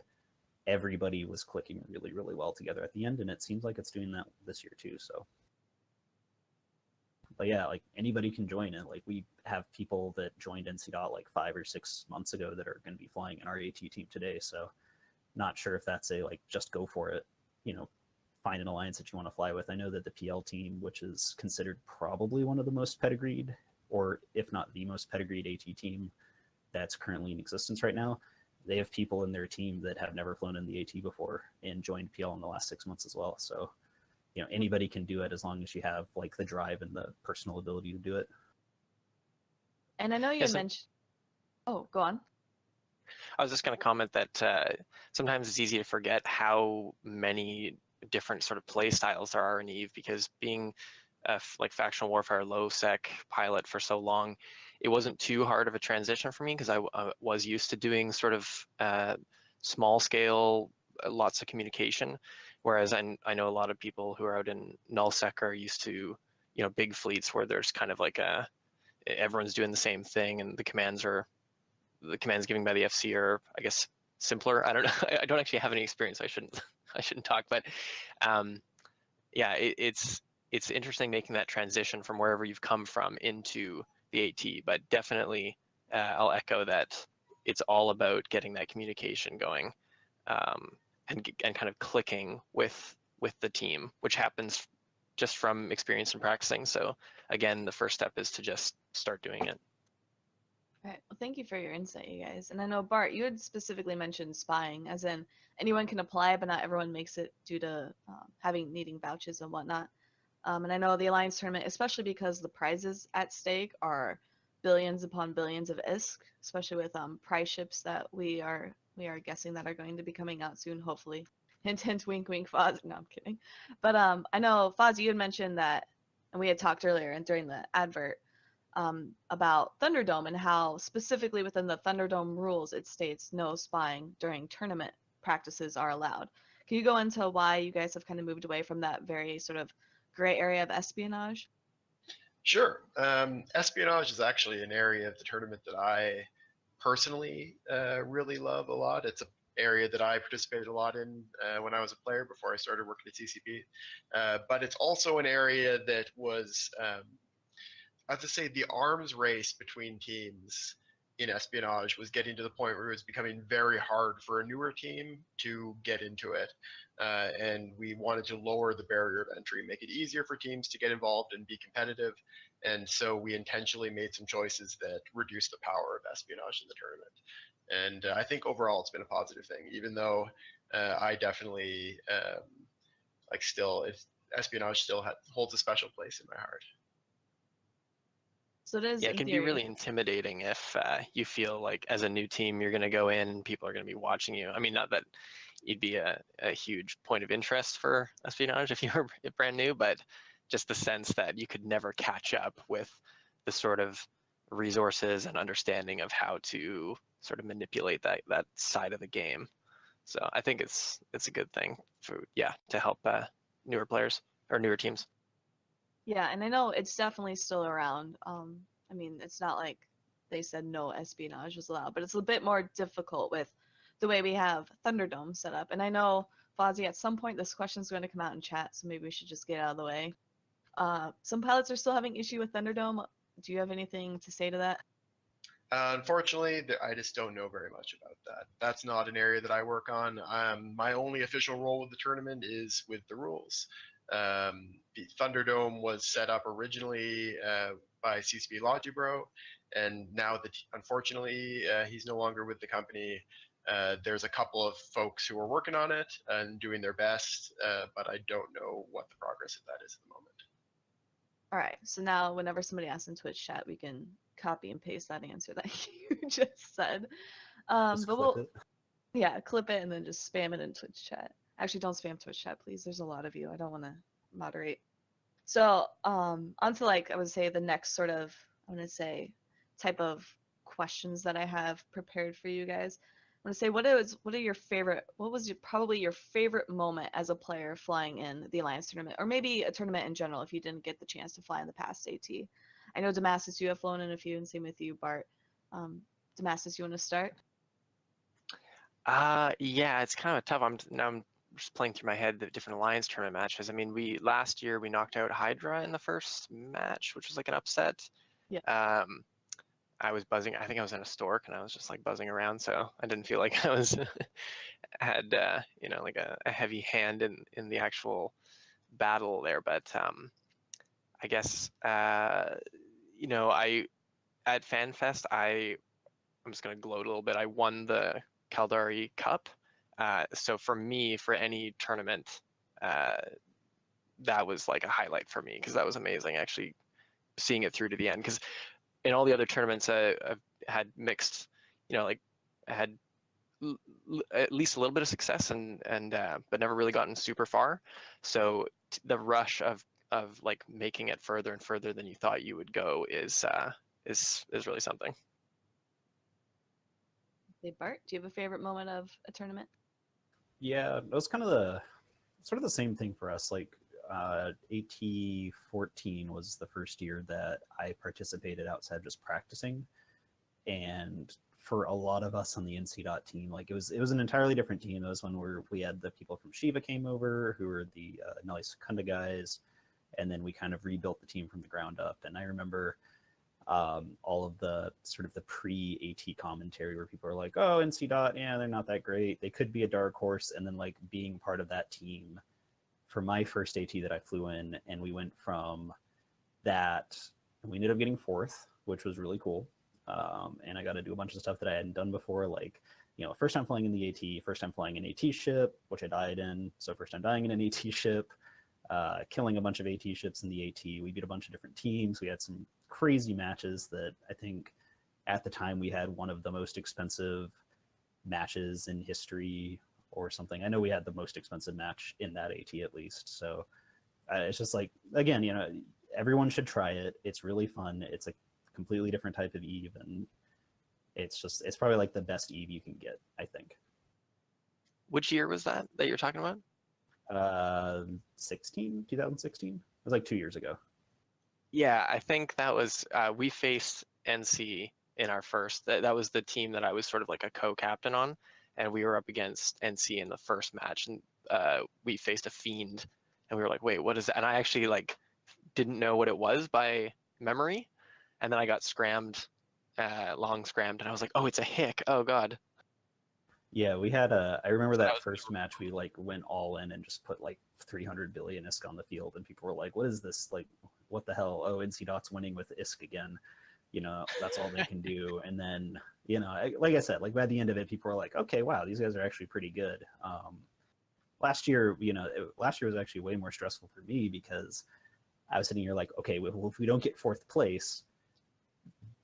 [SPEAKER 4] everybody was clicking really, really well together at the end, and it seems like it's doing that this year too. So, but yeah, like anybody can join it. Like we have people that joined NC like 5 or 6 months ago that are going to be flying in our AT team today. So, not sure if that's a like just go for it. Find an alliance that you want to fly with. I know that the PL team, which is considered probably one of the most pedigreed, or if not the most pedigreed AT team that's currently in existence right now, they have people in their team that have never flown in the AT before and joined PL in the last 6 months as well. So, anybody can do it as long as you have like the drive and the personal ability to do it.
[SPEAKER 3] And I know you mentioned, oh, go on.
[SPEAKER 5] I was just going to comment that sometimes it's easy to forget how many different sort of play styles there are in EVE, because being like factional warfare low sec pilot for so long, it wasn't too hard of a transition for me, because I was used to doing sort of small scale, lots of communication, whereas I know a lot of people who are out in nullsec are used to big fleets where there's kind of like everyone's doing the same thing, and the commands given by the FC are, I guess, simpler. I don't know. I don't actually have any experience. I shouldn't talk, but yeah, it's interesting making that transition from wherever you've come from into the AT. But definitely, I'll echo that it's all about getting that communication going, and kind of clicking with the team, which happens just from experience and practicing. So again, the first step is to just start doing it.
[SPEAKER 3] All right. Well, thank you for your insight, you guys. And I know Bart, you had specifically mentioned spying, as in anyone can apply, but not everyone makes it due to needing vouchers and whatnot. And I know the Alliance tournament, especially because the prizes at stake are billions upon billions of ISK, especially with prize ships that we are guessing that are going to be coming out soon, hopefully. Hint, hint, wink, wink, Foz. No, I'm kidding. But I know, Foz, you had mentioned that, and we had talked earlier and during the advert about Thunderdome and how specifically within the Thunderdome rules it states no spying during tournament practices are allowed. Can you go into why you guys have kind of moved away from that very sort of gray area of espionage?
[SPEAKER 7] Sure. Espionage is actually an area of the tournament that I personally really love a lot. It's an area that I participated a lot in when I was a player before I started working at CCP. But it's also an area that was, I have to say, the arms race between teams in espionage was getting to the point where it was becoming very hard for a newer team to get into it. And we wanted to lower the barrier of entry, make it easier for teams to get involved and be competitive. And so we intentionally made some choices that reduce the power of espionage in the tournament. And I think overall it's been a positive thing, even though I definitely espionage still holds a special place in my heart.
[SPEAKER 3] So it is.
[SPEAKER 5] Yeah, it can be really intimidating if you feel like as a new team you're going to go in and people are going to be watching you. I mean, not that you'd be a huge point of interest for espionage if you were brand new, but just the sense that you could never catch up with the sort of resources and understanding of how to sort of manipulate that side of the game. So I think it's a good thing to help newer players or newer teams.
[SPEAKER 3] Yeah, and I know it's definitely still around. I mean, it's not like they said no espionage was allowed, but it's a bit more difficult with the way we have Thunderdome set up. And I know, Fozzie, at some point this question is going to come out in chat, so maybe we should just get out of the way. Some pilots are still having issue with Thunderdome. Do you have anything to say to that?
[SPEAKER 7] Unfortunately, I just don't know very much about that. That's not an area that I work on. My only official role with the tournament is with the rules. The Thunderdome was set up originally by CCP Logibro, and now that unfortunately he's no longer with the company. There's a couple of folks who are working on it and doing their best, but I don't know what the progress of that is at the moment.
[SPEAKER 3] All right, so now whenever somebody asks in Twitch chat, we can copy and paste that answer that you just said. Clip it and then just spam it in Twitch chat. Actually, don't spam Twitch chat, please. There's a lot of you. I don't want to moderate. So onto I would say the next sort of, type of questions that I have prepared for you guys. I want to say, what was probably your favorite moment as a player flying in the Alliance tournament, or maybe a tournament in general if you didn't get the chance to fly in the past AT? I know Damascus, you have flown in a few, and same with you, Bart. Damascus, you want to start?
[SPEAKER 5] Yeah, it's kind of tough. I'm just playing through my head the different Alliance tournament matches. I mean, last year we knocked out Hydra in the first match, which was like an upset.
[SPEAKER 3] Yeah.
[SPEAKER 5] I was buzzing. I think I was in a stork and I was just like buzzing around, so I didn't feel like I was had like a heavy hand in the actual battle there. But I guess I at FanFest I'm just gonna gloat a little bit. I won the Caldari Cup. So for me, for any tournament, that was like a highlight for me because that was amazing. Actually, seeing it through to the end. Because in all the other tournaments, I've had mixed, I had at least a little bit of success but never really gotten super far. So the rush of like making it further and further than you thought you would go is really something.
[SPEAKER 3] Hey Bart, do you have a favorite moment of a tournament?
[SPEAKER 4] Yeah, it was kind of the same thing for us. Like AT14 was the first year that I participated outside just practicing, and for a lot of us on the NC team, like it was an entirely different team. That was when we had the people from Shiva came over, who were the Nelly Secunda guys, and then we kind of rebuilt the team from the ground up. And I remember all of the sort of the pre-AT commentary where people are like, oh, NC yeah, they're not that great. They could be a dark horse. And then like being part of that team for my first AT that I flew in, and we went from that, we ended up getting 4th, which was really cool. and I got to do a bunch of stuff that I hadn't done before, like, you know, first time flying in the AT, first time flying an AT ship, which I died in, so first time dying in an AT ship, killing a bunch of AT ships in the AT. We beat a bunch of different teams. We had some crazy matches that I think at the time we had one of the most expensive matches in history or something. I know we had the most expensive match in that AT at least. So it's just like, again, you know, everyone should try it. It's really fun. It's a completely different type of Eve, and it's probably like the best Eve you can get, I think.
[SPEAKER 5] Which year was that you're talking about?
[SPEAKER 4] 2016. It was like 2 years ago.
[SPEAKER 5] Yeah, I think that was we faced NC in our first. That was the team that I was sort of like a co-captain on, and we were up against NC in the first match, and we faced a fiend, and we were like, wait, what is that? And I actually like didn't know what it was by memory, and then I got scrammed, long scrammed, and I was like, oh, it's a hick. Oh god.
[SPEAKER 4] Yeah, we had I remember that first match, we like went all in and just put like 300 billion ISK on the field, and people were like, what is this? Like, what the hell? Oh, NC Dot's winning with ISK again. You know, that's all they can do. And then, you know, like I said, like by the end of it, people were like, okay, wow, these guys are actually pretty good. Last year, you know, last year was actually way more stressful for me because I was sitting here like, okay, well, if we don't get fourth place,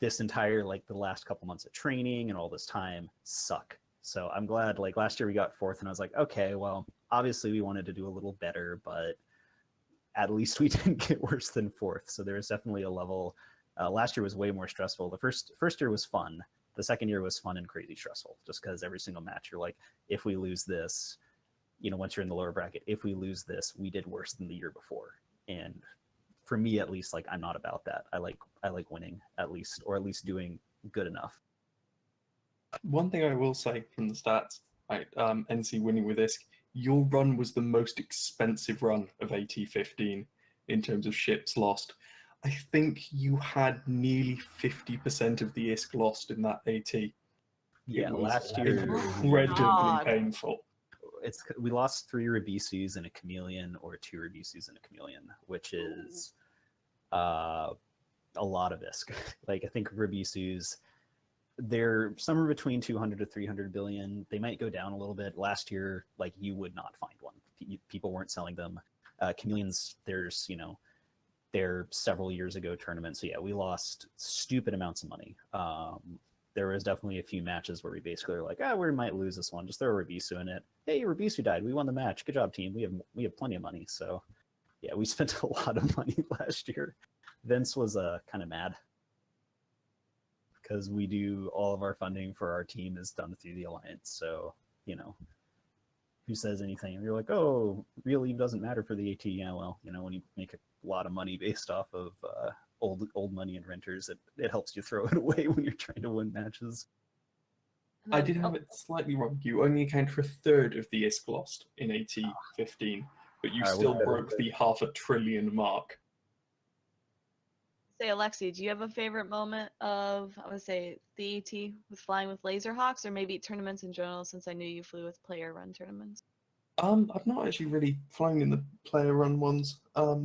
[SPEAKER 4] this entire, like the last couple months of training and all this time suck. So I'm glad, like last year we got fourth, and I was like, okay, well, obviously we wanted to do a little better, but at least we didn't get worse than fourth. So there was definitely a level. Last year was way more stressful. The first year was fun. The second year was fun and crazy stressful, just because every single match you're like, if we lose this, you know, once you're in the lower bracket, if we lose this, we did worse than the year before. And for me, at least, like I'm not about that. I like winning at least, or at least doing good enough.
[SPEAKER 6] One thing I will say from the stats, right, NC winning with ISK, your run was the most expensive run of AT15 in terms of ships lost. I think you had nearly 50% of the ISK lost in that AT.
[SPEAKER 4] Yeah, last year
[SPEAKER 6] incredibly painful.
[SPEAKER 4] We lost 3 Rabisus and a Chameleon, or 2 Rabisus and a Chameleon, which is a lot of ISK. Like I think Rabisus, they're somewhere between 200 to 300 billion. They might go down a little bit. Last year, like you would not find one. People weren't selling them. Chameleons, there's, you know, they're several years ago tournaments. So yeah, we lost stupid amounts of money. There was definitely a few matches where we basically were like, we might lose this one. Just throw a Rabisu in it. Hey, Rabisu died. We won the match. Good job, team. We have plenty of money. So yeah, we spent a lot of money last year. Vince was kind of mad, because we do all of our funding for our team is done through the Alliance. So, you know, who says anything? And you're like, oh, real Eve doesn't matter for the AT. Yeah, well, you know, when you make a lot of money based off of old money and renters, it helps you throw it away when you're trying to win matches.
[SPEAKER 6] I did have it slightly wrong. You only account for a third of the ISK lost in AT15, but you still broke the 500 billion mark.
[SPEAKER 3] Say, Alexi, do you have a favorite moment of, I would say, the AT with flying with Laserhawks, or maybe tournaments in general, since I knew you flew with player-run tournaments?
[SPEAKER 6] I've not actually really flown in the player-run ones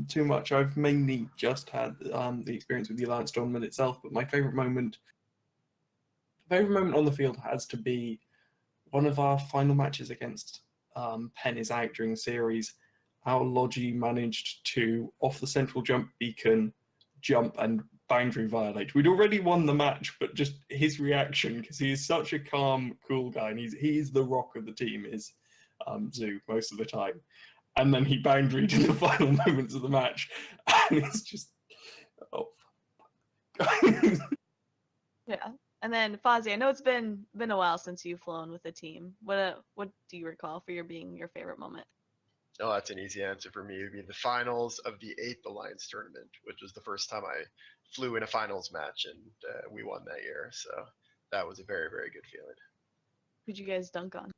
[SPEAKER 6] too much. I've mainly just had the experience with the Alliance tournament itself, but my favorite moment on the field has to be one of our final matches against Penn is Out during the series. Our Logi managed to, off the central jump beacon, jump and boundary violate. We'd already won the match, but just his reaction, because he is such a calm, cool guy, and he's the rock of the team, is Zoo most of the time. And then he boundaried in the final moments of the match, and it's just, oh.
[SPEAKER 3] Yeah. And then Fozzie, I know it's been a while since you've flown with a team. What do you recall for being your favorite moment?
[SPEAKER 7] Oh, that's an easy answer for me. It would be the finals of the 8th Alliance tournament, which was the first time I flew in a finals match, and we won that year. So that was a very, very good feeling.
[SPEAKER 3] Who'd you guys dunk on?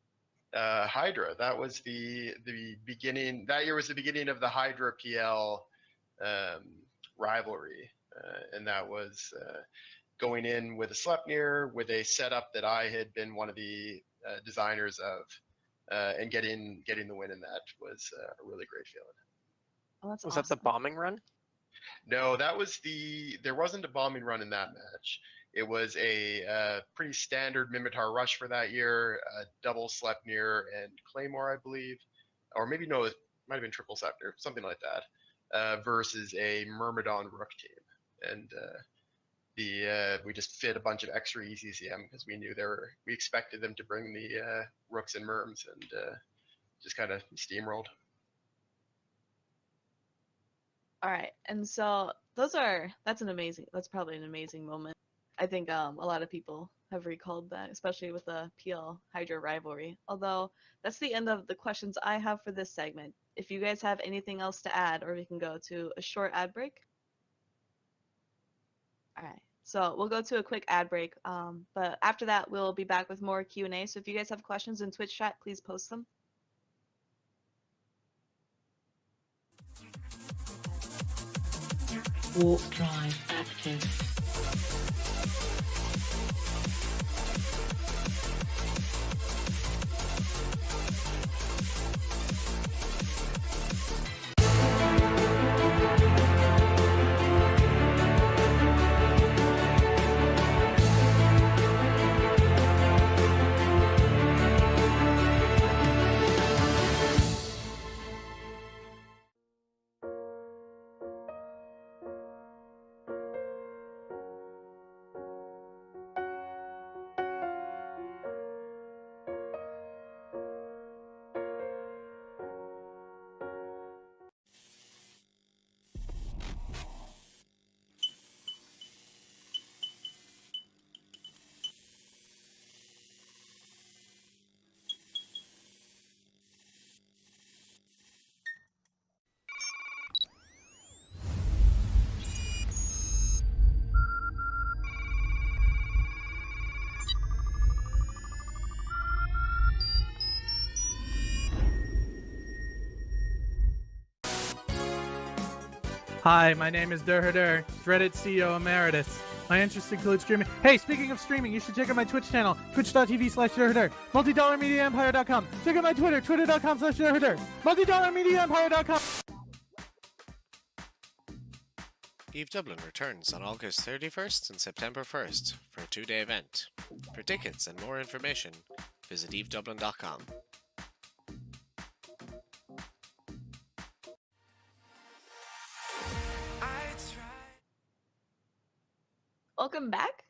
[SPEAKER 7] Hydra. That was the beginning. That year was the beginning of the Hydra PL rivalry, and that was going in with a Sleipnir with a setup that I had been one of the designers of. And getting the win in that was a really great feeling.
[SPEAKER 3] Oh, that's
[SPEAKER 5] was
[SPEAKER 3] awesome.
[SPEAKER 5] that the bombing run?
[SPEAKER 7] No, that was there wasn't a bombing run in that match. It was a pretty standard Mimitar rush for that year, double Sleipnir and Claymore, I believe, or maybe no, it might have been triple Sleipnir, something like that, versus a Myrmidon Rook team, and we just fit a bunch of extra ECCM because we expected them to bring the Rooks and Myrms, and just kind of steamrolled.
[SPEAKER 3] All right, and so that's probably an amazing moment. I think a lot of people have recalled that, especially with the PL Hydra rivalry. Although that's the end of the questions I have for this segment. If you guys have anything else to add, or we can go to a short ad break. All right, so we'll go to a quick ad break. But after that, we'll be back with more Q&A. So if you guys have questions in Twitch chat, please post them.
[SPEAKER 8] Warp drive active.
[SPEAKER 9] Hi, my name is Durhadur, Reddit CEO Emeritus. My interests include streaming. Hey, speaking of streaming, you should check out my Twitch channel, twitch.tv/Durhadur, multidollarmediaempire.com. Check out my Twitter, twitter.com/Durhadur, multidollarmediaempire.com.
[SPEAKER 10] Eve Dublin returns on August 31st and September 1st for a 2-day event. For tickets and more information, visit evedublin.com.
[SPEAKER 3] Welcome back.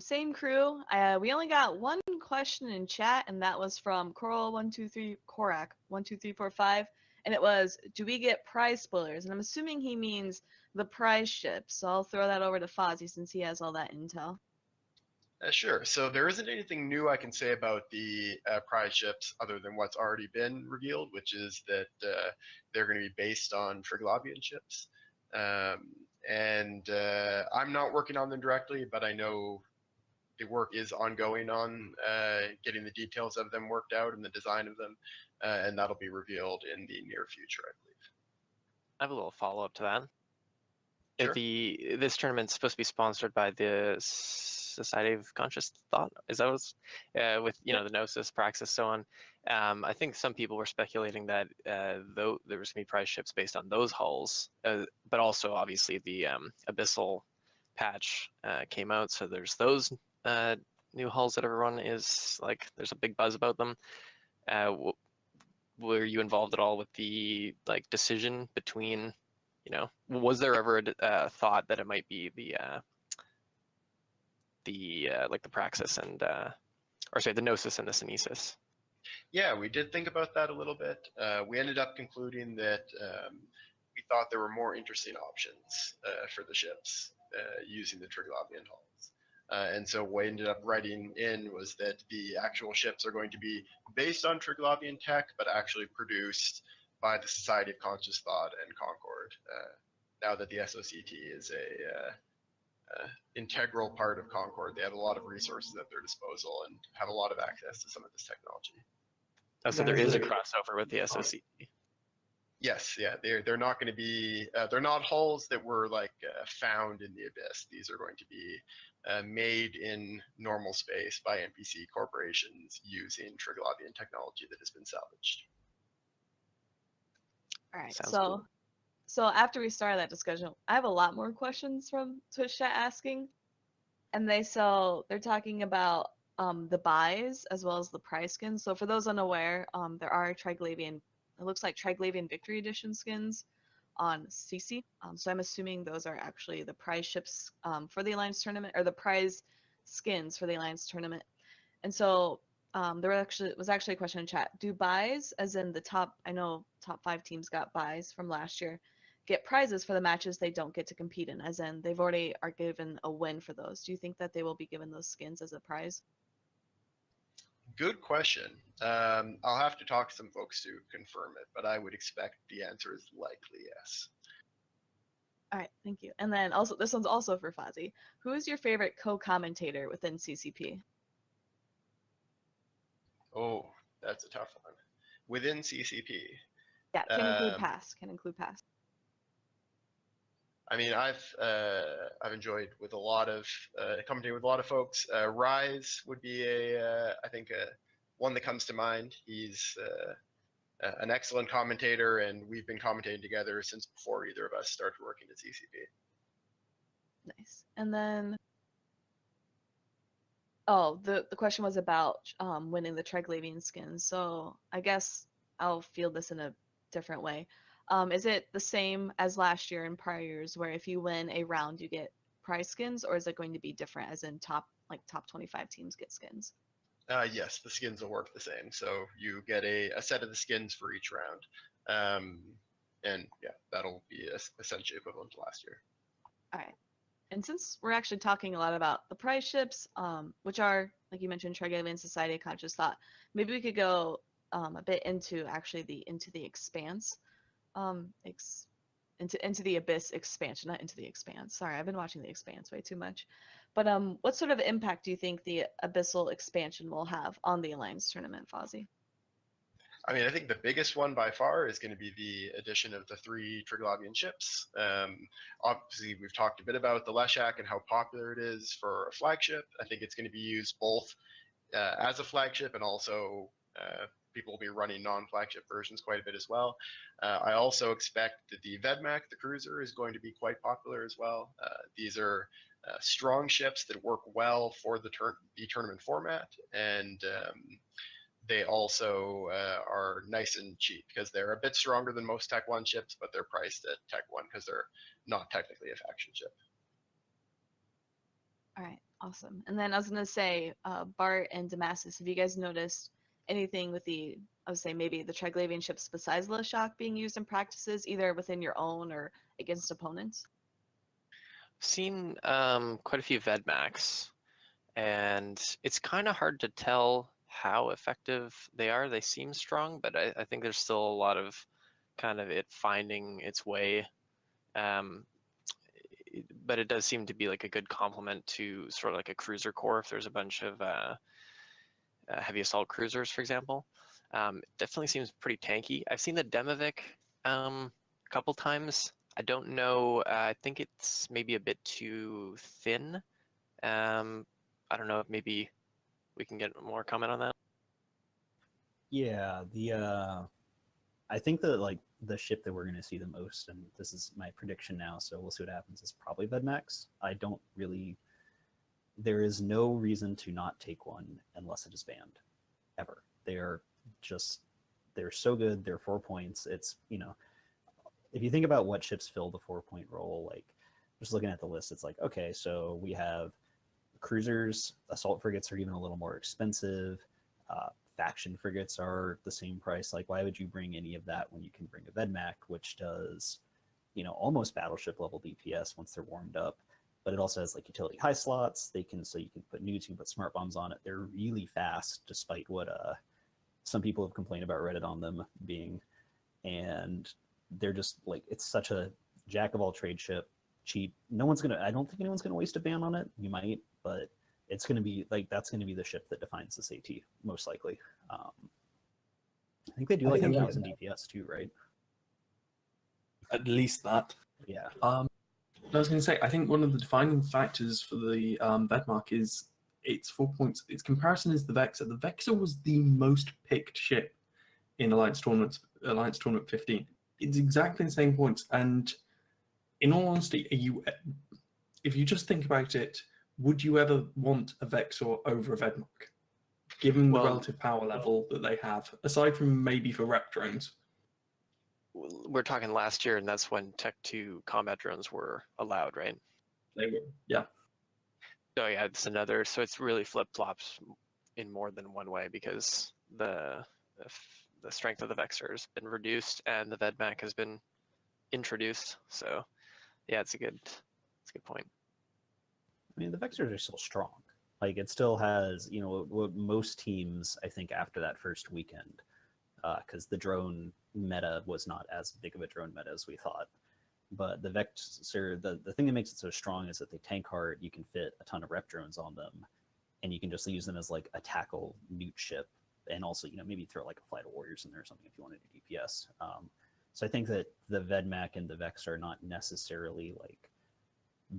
[SPEAKER 3] Same crew. We only got one question in chat, and that was from Korak12345, and it was, do we get prize spoilers? And I'm assuming he means the prize ship. So I'll throw that over to Fozzie since he has all that intel.
[SPEAKER 7] Sure. So there isn't anything new I can say about the prize ships other than what's already been revealed, which is that they're going to be based on Triglavian ships. And I'm not working on them directly, but I know the work is ongoing on getting the details of them worked out and the design of them, and that'll be revealed in the near future, I believe.
[SPEAKER 5] I have a little follow-up to that.
[SPEAKER 7] Sure.
[SPEAKER 5] This tournament's supposed to be sponsored by the Society of Conscious Thought. Is that what's with the Gnosis, Praxis, so on? I think some people were speculating that though there was gonna be prize ships based on those hulls, but also obviously the Abyssal patch came out, so there's those new hulls that everyone is like. There's a big buzz about them. Were you involved at all with the decision between? Was there ever a thought that it might be the Praxis and the Gnosis and the Synesis?
[SPEAKER 7] Yeah, we did think about that a little bit. We ended up concluding that we thought there were more interesting options for the ships using the Triglavian hulls. And so what we ended up writing in was that the actual ships are going to be based on Triglavian tech, but actually produced by the Society of Conscious Thought and Concord, now that the SOCT is a integral part of Concord. They have a lot of resources at their disposal and have a lot of access to some of this technology.
[SPEAKER 5] Oh, so there is a crossover with the SOCT.
[SPEAKER 7] Yes, yeah, they're not going to be they're not hulls that were found in the abyss. These are going to be made in normal space by NPC corporations using Triglavian technology that has been salvaged.
[SPEAKER 3] All right,
[SPEAKER 5] Sounds
[SPEAKER 3] so
[SPEAKER 5] cool.
[SPEAKER 3] So after we started that discussion, I have a lot more questions from Twitch chat asking. and they're talking about the buys as well as the prize skins. So for those unaware, there are Triglavian, it looks like Triglavian Victory Edition skins on CC. So I'm assuming those are actually the prize ships for the Alliance tournament, or the prize skins for the Alliance tournament. And so there was actually a question in chat. Do buys, as in the top 5 teams got buys from last year, get prizes for the matches they don't get to compete in, as in they've already are given a win for those? Do you think that they will be given those skins as a prize?
[SPEAKER 7] Good question. I'll have to talk to some folks to confirm it, but I would expect the answer is likely yes.
[SPEAKER 3] All right, thank you. And then also, this one's also for Fozzie. Who is your favorite co-commentator within CCP?
[SPEAKER 7] Oh, that's a tough one. Within CCP.
[SPEAKER 3] Yeah, can include past. Can include past.
[SPEAKER 7] I mean, I've enjoyed with a lot of commentating with a lot of folks. Rise would be I think one that comes to mind. He's an excellent commentator, and we've been commentating together since before either of us started working at CCP.
[SPEAKER 3] Nice. And then, oh, the question was about winning the Triglavian skins. So I guess I'll field this in a different way. Is it the same as last year and prior years, where if you win a round you get prize skins, or is it going to be different, as in top 25 teams get skins?
[SPEAKER 7] Yes, the skins will work the same. So you get a set of the skins for each round, and yeah, that'll be essentially equivalent to last year.
[SPEAKER 3] All right. And since we're actually talking a lot about the prize ships, which are, like you mentioned, Triglavian Society, I kind of just thought maybe we could go a bit into actually into the expanse. Into the Abyss expansion, not into the Expanse. Sorry, I've been watching the Expanse way too much. But what sort of impact do you think the Abyssal expansion will have on the Alliance tournament, Fozzie?
[SPEAKER 7] I mean, I think the biggest one by far is going to be the addition of the 3 Triglavian ships. Obviously, we've talked a bit about the Leshak and how popular it is for a flagship. I think it's going to be used both as a flagship, and also people will be running non-flagship versions quite a bit as well. I also expect that the Vedmak, the cruiser, is going to be quite popular as well. These are strong ships that work well for the tournament format, and they also are nice and cheap because they're a bit stronger than most Tech 1 ships, but they're priced at Tech 1 because they're not technically a faction ship.
[SPEAKER 3] All right, awesome. And then I was going to say, Bart and Damascus, have you guys noticed anything with I would say maybe the Triglavian ships besides Leshak being used in practices, either within your own or against opponents?
[SPEAKER 5] I've seen quite a few Vedmax, and it's kind of hard to tell how effective they are. They seem strong, but I think there's still a lot of kind of it finding its way. But it does seem to be like a good complement to sort of like a cruiser core if there's a bunch of heavy assault cruisers, for example. It definitely seems pretty tanky. I've seen the Demovic a couple times. I don't know. I think it's maybe a bit too thin. I don't know if maybe we can get more comment on that.
[SPEAKER 4] Yeah, I think that the ship that we're going to see the most, and this is my prediction now, so we'll see what happens, is probably Vedmax. There is no reason to not take one unless it is banned, ever. They're so good. They're 4 points. It's, if you think about what ships fill the 4-point role, like just looking at the list, it's like, okay, so we have cruisers, assault frigates are even a little more expensive. Faction frigates are the same price. Like, why would you bring any of that when you can bring a Vedmak, which does, almost battleship level DPS once they're warmed up, but it also has like utility high slots. So you can put nukes, you can put smart bombs on it. They're really fast, despite what some people have complained about Reddit on them being, and they're just like, it's such a jack of all trade ship, cheap. I don't think anyone's gonna waste a ban on it. You might, but it's going to be that's going to be the ship that defines this AT, most likely. I think they do like 1,000 DPS too, right?
[SPEAKER 6] At least that.
[SPEAKER 4] Yeah.
[SPEAKER 6] I was going to say, I think one of the defining factors for the Vedmak is its 4 points. Its comparison is the Vexor. The Vexor was the most picked ship in Alliance Tournament 15. It's exactly the same points, and in all honesty, if you just think about it, would you ever want a Vexor over a Vedmark, given the
[SPEAKER 5] Well,
[SPEAKER 6] relative power level that they have, aside from maybe for rep drones?
[SPEAKER 5] We're talking last year, and that's when Tech 2 combat drones were allowed, right?
[SPEAKER 6] They were, yeah.
[SPEAKER 5] So yeah, it's another. So it's really flip flops in more than one way because the strength of the Vexor has been reduced and the Vedmac has been introduced. So yeah, it's a good point.
[SPEAKER 4] I mean, the Vexors are still strong. Like, it still has, you know, what most teams, I think, after that first weekend, because the drone meta was not as big of a drone meta as we thought. But the Vexor, the thing that makes it so strong is that they tank hard. You can fit a ton of rep drones on them, and you can just use them as like a tackle newt ship, and also, you know, maybe throw like a flight of warriors in there or something if you want to do DPS. So I think that the Vedmac and the Vex are not necessarily like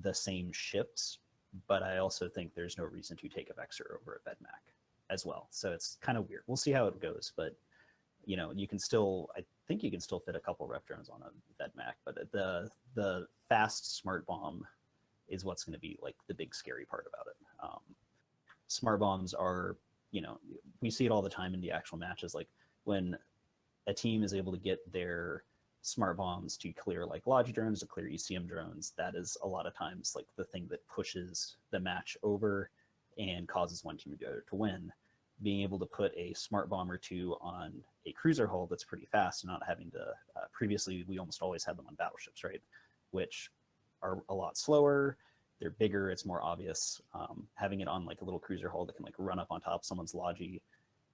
[SPEAKER 4] the same ships, but I also think there's no reason to take a Vexor over a Vedmac as well. So it's kind of weird. We'll see how it goes, but you know, you can still, I think you can still fit a couple rep drones on a Vedmac, but the fast smart bomb is what's going to be like the big scary part about it. Smart bombs are, you know, we see it all the time in the actual matches. Like when a team is able to get their smart bombs to clear like Logi drones, to clear ECM drones, that is a lot of times like the thing that pushes the match over and causes one team to win. Being able to put a smart bomb or two on a cruiser hull that's pretty fast and not having to, previously we almost always had them on battleships, right? Which are a lot slower, they're bigger, it's more obvious. Having it on like a little cruiser hull that can like run up on top of someone's Logi,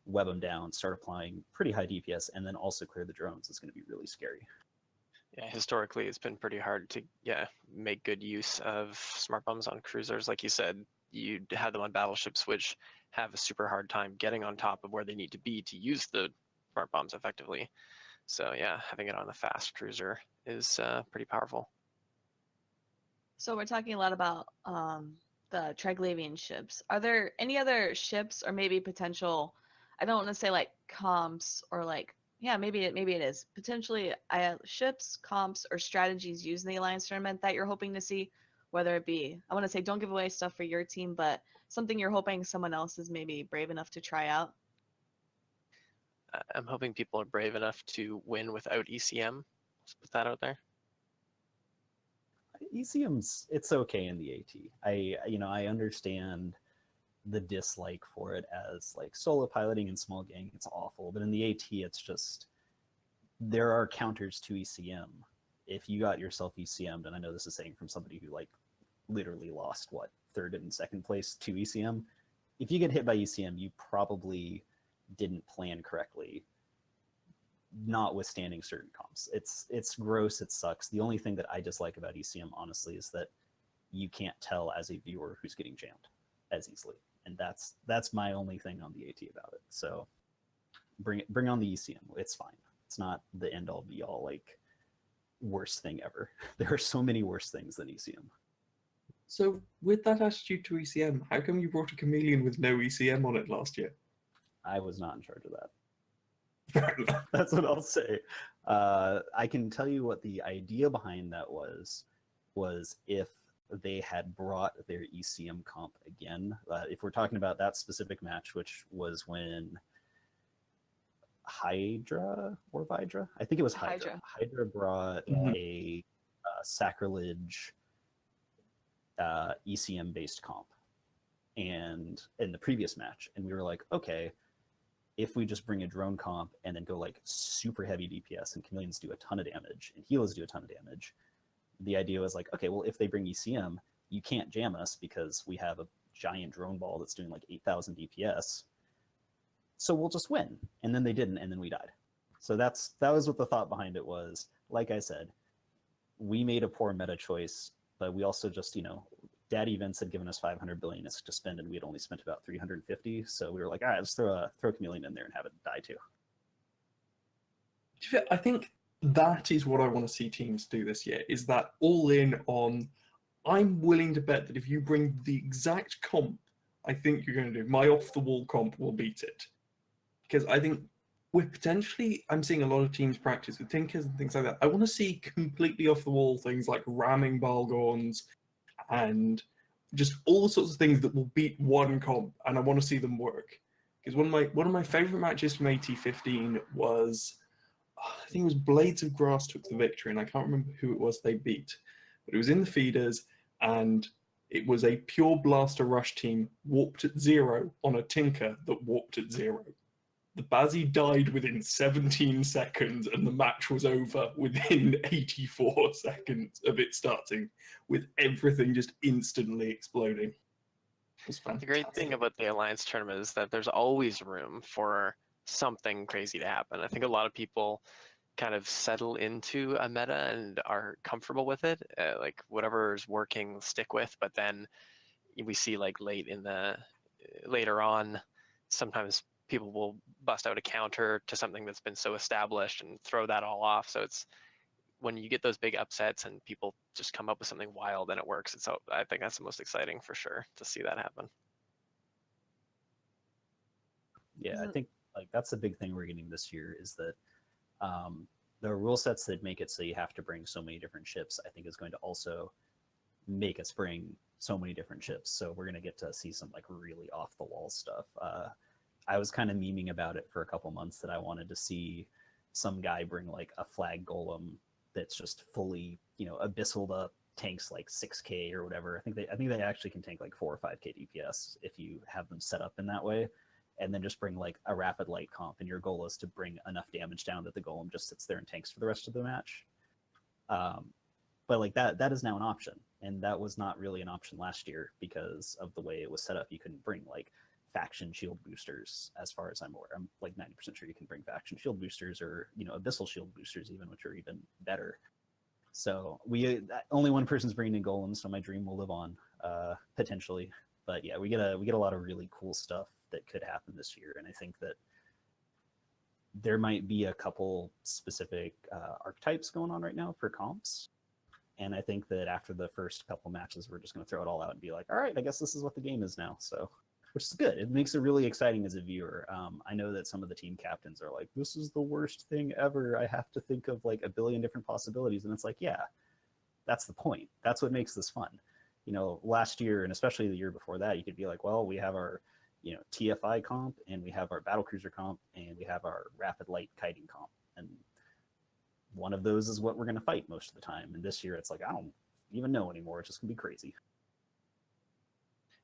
[SPEAKER 4] web them down, start applying pretty high DPS, and then also clear the drones is going to be really scary.
[SPEAKER 5] Yeah, historically it's been pretty hard to make good use of smart bombs on cruisers. Like you said, you have them on battleships, which have a super hard time getting on top of where they need to be to use the smart bombs effectively. So yeah, having it on a fast cruiser is pretty powerful.
[SPEAKER 3] So we're talking a lot about the Triglavian ships. Are there any other ships or maybe potential, I don't want to say like comps or like, yeah, maybe it is, potentially ships, comps, or strategies used in the Alliance tournament that you're hoping to see? Whether it be, I want to say don't give away stuff for your team, but something you're hoping someone else is maybe brave enough to try out?
[SPEAKER 5] I'm hoping people are brave enough to win without ECM. Let's put that out there.
[SPEAKER 4] ECM's, it's okay in the AT. I understand the dislike for it as like solo piloting and small gang, it's awful. But in the AT, it's just, there are counters to ECM. If you got yourself ECM'd, and I know this is saying from somebody who like literally lost what, third and second place to ECM, if you get hit by ECM, you probably didn't plan correctly, notwithstanding certain comps. It's gross, it sucks. The only thing that I dislike about ECM, honestly, is that you can't tell as a viewer who's getting jammed as easily, and that's my only thing on the AT about it. So bring on the ECM. It's fine. It's not the end all be all like worst thing ever. There are so many worse things than ECM.
[SPEAKER 6] So with that attitude to ECM, how come you brought a chameleon with no ECM on it last year?
[SPEAKER 4] I was not in charge of that. That's what I'll say. I can tell you what the idea behind that was if they had brought their ECM comp again. If we're talking about that specific match, which was when Hydra or Vidra? I think it was Hydra. Hydra brought a sacrilege ECM based comp, and in the previous match, and we were like, okay, if we just bring a drone comp and then go like super heavy DPS and chameleons do a ton of damage and healers do a ton of damage, the idea was like, okay, well, if they bring ECM, you can't jam us because we have a giant drone ball that's doing like 8,000 DPS. So we'll just win. And then they didn't, and then we died. So that was what the thought behind it was. Like I said, we made a poor meta choice, but we also just, Daddy Vince had given us 500 billion to spend, and we had only spent about 350. So we were like, all right, let's throw chameleon in there and have it die too.
[SPEAKER 6] I think that is what I want to see teams do this year, is that all in on, I'm willing to bet that if you bring the exact comp I think you're going to do, my off-the-wall comp will beat it. Because I think I'm seeing a lot of teams practice with Tinkers and things like that. I want to see completely off-the-wall things like ramming Balgorns and just all sorts of things that will beat one comp, and I want to see them work. Because one of my favorite matches from AT15 was, I think it was Blades of Grass took the victory, and I can't remember who it was they beat, but it was in the feeders, and it was a pure blaster rush team warped at 0 on a Tinker that warped at 0. The Bazzi died within 17 seconds, and the match was over within 84 seconds of it starting, with everything just instantly exploding. It was fantastic.
[SPEAKER 5] The great thing about the Alliance tournament is that there's always room for something crazy to happen. I think a lot of people kind of settle into a meta and are comfortable with it, like whatever is working, stick with. But then we see like later on, sometimes people will bust out a counter to something that's been so established and throw that all off. So it's when you get those big upsets and people just come up with something wild and it works. So I think that's the most exciting for sure to see that happen.
[SPEAKER 4] Yeah, I think like that's the big thing we're getting this year is that the rule sets that make it so you have to bring so many different ships, I think is going to also make us bring so many different ships. So we're going to get to see some like really off the wall stuff. I was kind of memeing about it for a couple months that I wanted to see some guy bring like a flag golem that's just fully, abyssal up, tanks like 6k or whatever. I think they actually can tank like 4 or 5k DPS if you have them set up in that way. And then just bring like a rapid light comp, and your goal is to bring enough damage down that the golem just sits there and tanks for the rest of the match. But like that is now an option, and that was not really an option last year because of the way it was set up. You couldn't bring like faction shield boosters, as far as I'm aware. I'm like 90% sure you can bring faction shield boosters or abyssal shield boosters even, which are even better. So only one person's bringing in golems, so my dream will live on potentially. But yeah, we get a lot of really cool stuff that could happen this year, and I think that there might be a couple specific archetypes going on right now for comps, and I think that after the first couple matches we're just going to throw it all out and be like, all right, I guess this is what the game is now. So, which is good. It makes it really exciting as a viewer. I know that some of the team captains are like, this is the worst thing ever, I have to think of like a billion different possibilities, and it's like, yeah, that's the point. That's what makes this fun. Last year, and especially the year before that, you could be like, well, we have our TFI comp, and we have our battlecruiser comp, and we have our rapid light kiting comp, and one of those is what we're going to fight most of the time. And this year it's like, I don't even know anymore. It's just gonna be crazy.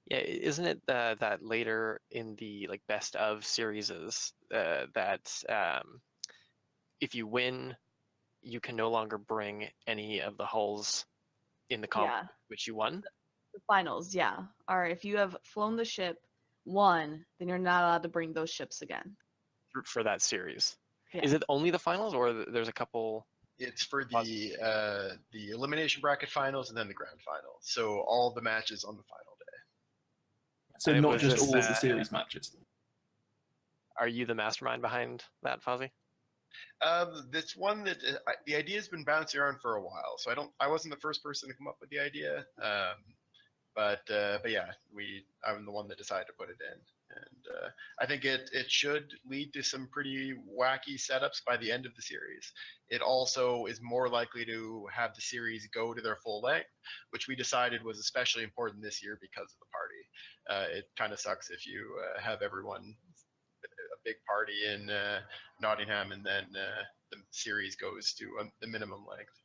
[SPEAKER 5] Yeah, isn't it that later in the like best of series that if you win, you can no longer bring any of the hulls in the comp which you won?
[SPEAKER 3] The finals, yeah, are if you have flown the ship, won, then you're not allowed to bring those ships again.
[SPEAKER 5] For that series.
[SPEAKER 3] Yeah.
[SPEAKER 5] Is it only the finals, or there's a couple?
[SPEAKER 7] It's for the elimination bracket finals and then the grand finals. So all the matches on the final day.
[SPEAKER 6] So not just all of the series matches.
[SPEAKER 5] Are you the mastermind behind that, Fozzie?
[SPEAKER 7] This one that the idea has been bouncing around for a while. So I wasn't the first person to come up with the idea. But yeah, I'm the one that decided to put it in. And I think it should lead to some pretty wacky setups by the end of the series. It also is more likely to have the series go to their full length, which we decided was especially important this year because of the party. It kind of sucks if you have everyone, a big party in Nottingham, and then the series goes to the minimum length.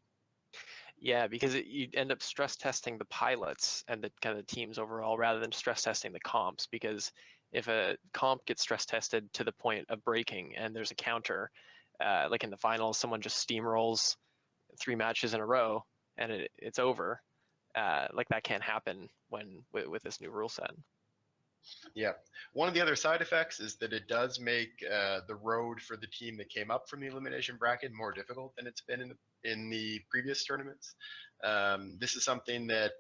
[SPEAKER 5] Yeah, because you end up stress testing the pilots and the kind of teams overall rather than stress testing the comps, because if a comp gets stress tested to the point of breaking and there's a counter, like in the finals, someone just steamrolls 3 matches in a row and it's over. Like that can't happen with this new rule set.
[SPEAKER 7] Yeah. One of the other side effects is that it does make the road for the team that came up from the elimination bracket more difficult than it's been in the previous tournaments. This is something that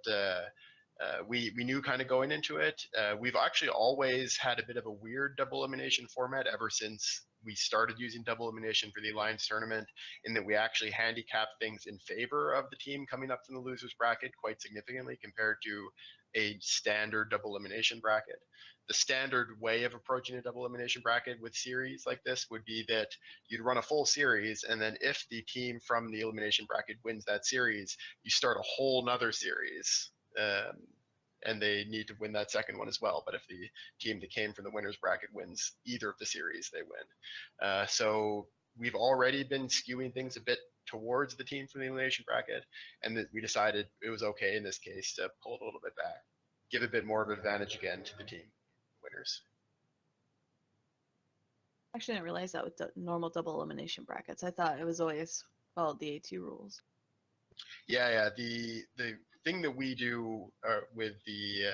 [SPEAKER 7] we knew kind of going into it. We've actually always had a bit of a weird double elimination format ever since we started using double elimination for the Alliance tournament, in that we actually handicap things in favor of the team coming up from the losers bracket quite significantly compared to a standard double elimination bracket. The standard way of approaching a double elimination bracket with series like this would be that you'd run a full series, and then if the team from the elimination bracket wins that series, you start a whole nother series and they need to win that second one as well. But if the team that came from the winners bracket wins either of the series, they win. So we've already been skewing things a bit towards the team from the elimination bracket, and that we decided it was okay in this case to pull it a little bit back, give a bit more of an advantage again to the team winners.
[SPEAKER 3] Actually, I didn't realize that with the normal double elimination brackets. I thought it was always followed the AT rules.
[SPEAKER 7] Yeah. The thing that we do with the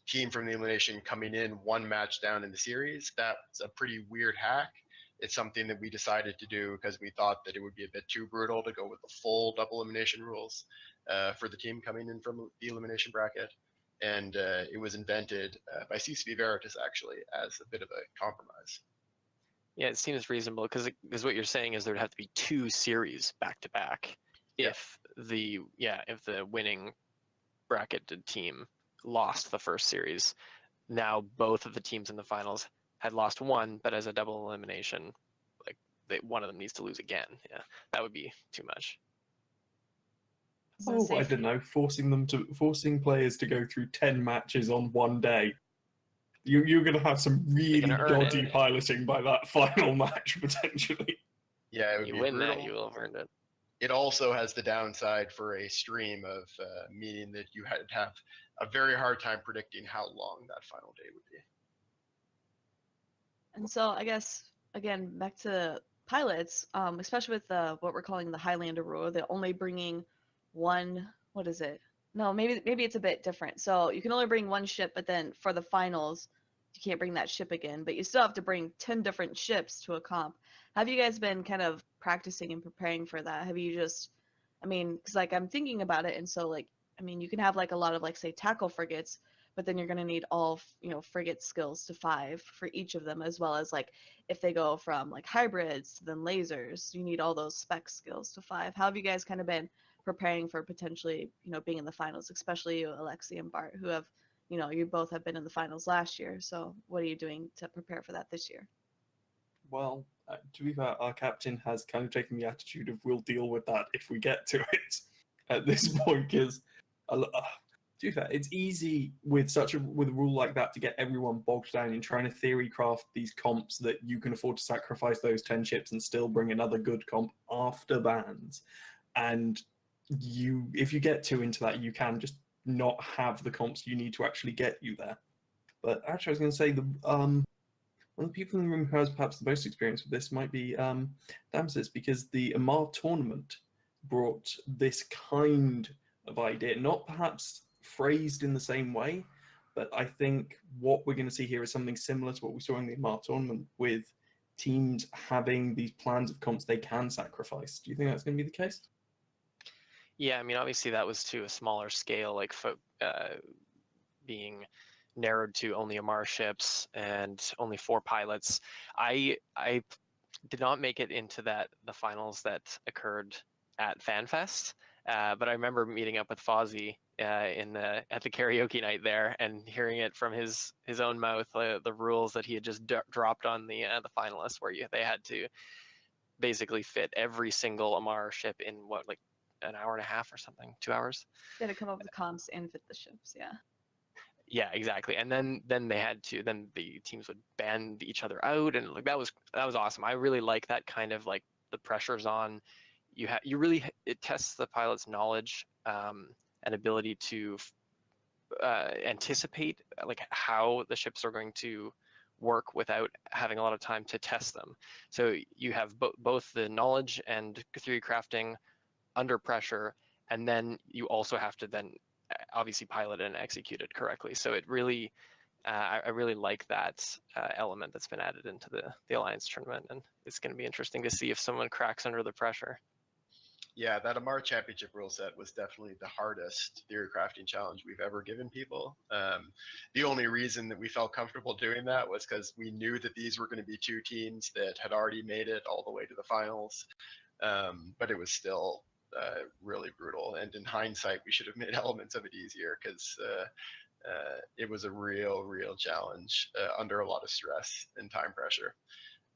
[SPEAKER 7] team from the elimination coming in one match down in the series, that's a pretty weird hack. It's something that we decided to do because we thought that it would be a bit too brutal to go with the full double elimination rules for the team coming in from the elimination bracket. And it was invented by CCP Veritas, actually, as a bit of a compromise.
[SPEAKER 5] Yeah, it seems reasonable because what you're saying is there'd have to be 2 series back to back if the winning bracketed team lost the first series. Now both of the teams in the finals had lost one, but as a double elimination, like one of them needs to lose again. Yeah, that would be too much.
[SPEAKER 6] Oh, I don't know, forcing players to go through 10 matches on one day. You're going to have some really dodgy piloting by that final match, potentially.
[SPEAKER 7] Yeah, it would
[SPEAKER 5] you
[SPEAKER 7] be
[SPEAKER 5] win
[SPEAKER 7] brutal.
[SPEAKER 5] that, you will have earned it.
[SPEAKER 7] It also has the downside for a stream of meaning that you had to have a very hard time predicting how long that final day would be.
[SPEAKER 3] And so I guess, again, back to pilots, especially with what we're calling the Highlander rule, they're only bringing one, what is it? No, maybe it's a bit different. So you can only bring one ship, but then for the finals, you can't bring that ship again, but you still have to bring 10 different ships to a comp. Have you guys been kind of practicing and preparing for that? Have you just, I mean, because like I'm thinking about it, and so like, I mean, you can have like a lot of like say tackle frigates, but then you're going to need all frigate skills to 5 for each of them, as well as like if they go from like hybrids to then lasers, you need all those spec skills to 5. How have you guys kind of been preparing for potentially being in the finals, especially you, Alexi and Bart, who have you both have been in the finals last year? So what are you doing to prepare for that this year?
[SPEAKER 6] Well, to be fair, our captain has kind of taken the attitude of we'll deal with that if we get to it at this point, because to be fair, it's easy with a rule like that to get everyone bogged down in trying to theory craft these comps that you can afford to sacrifice those 10 ships and still bring another good comp after bans. And if you get too into that, you can just not have the comps you need to actually get you there. But actually, I was going to say one of the people in the room who has perhaps the most experience with this might be Damsis, because the Amar tournament brought this kind of idea, not perhaps phrased in the same way, but I think what we're going to see here is something similar to what we saw in the Amar tournament, with teams having these plans of comps they can sacrifice. Do you think that's going to be the case?
[SPEAKER 5] Yeah, I mean, obviously that was to a smaller scale, like being narrowed to only Amar ships and only 4 pilots. I did not make it into the finals that occurred at FanFest, but I remember meeting up with Fozzie at the karaoke night there and hearing it from his own mouth, the rules that he had just dropped on the finalists, where they had to basically fit every single Amar ship in like an hour and a half or something, 2 hours.
[SPEAKER 3] They had to come up with comps and fit the ships, yeah.
[SPEAKER 5] Yeah, exactly. And then the teams would ban each other out, and like that was awesome. I really like that kind of like the pressure's on. It tests the pilot's knowledge and ability to anticipate like how the ships are going to work without having a lot of time to test them. So you have both the knowledge and theory crafting under pressure, and then you also have to then obviously pilot and execute it correctly. So it really, I really like that element that's been added into the Alliance tournament, and it's going to be interesting to see if someone cracks under the pressure.
[SPEAKER 7] Yeah, that Amar Championship rule set was definitely the hardest theory crafting challenge we've ever given people. The only reason that we felt comfortable doing that was because we knew that these were going to be 2 teams that had already made it all the way to the finals, but it was still really brutal. And in hindsight, we should have made elements of it easier, because it was a real challenge under a lot of stress and time pressure.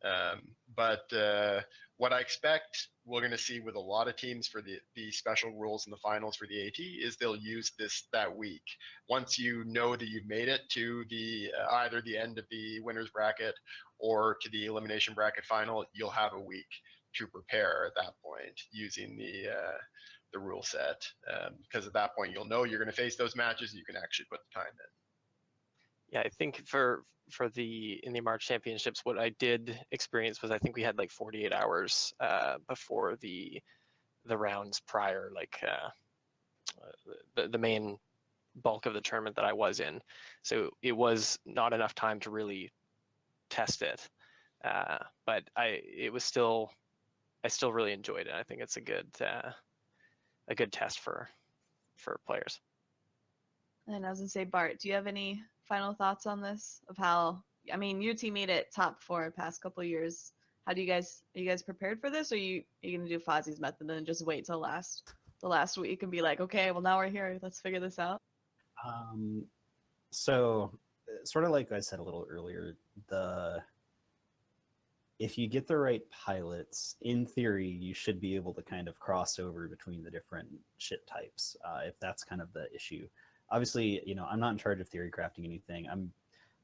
[SPEAKER 7] But what I expect we're going to see with a lot of teams for the special rules in the finals for the AT is they'll use this that week. Once you know that you've made it to the either the end of the winners bracket or to the elimination bracket final, you'll have a week to prepare at that point using the rule set, because at that point you'll know you're going to face those matches. You can actually put the time in.
[SPEAKER 5] Yeah, I think for in the March Championships, what I did experience was I think we had like 48 hours before the rounds prior, like the main bulk of the tournament that I was in. So it was not enough time to really test it, but I still really enjoyed it. I think it's a good test for players.
[SPEAKER 3] And I was gonna say, Bart, do you have any final thoughts on this? Of how, I mean, your team made it top 4 past couple years. How do are you guys prepared for this, or are you gonna do Fozzie's method and just wait till the last week and be like, okay, well now we're here, let's figure this out?
[SPEAKER 4] So sort of like I said a little earlier, if you get the right pilots, in theory, you should be able to kind of cross over between the different ship types, if that's kind of the issue. Obviously, you know, I'm not in charge of theory crafting anything.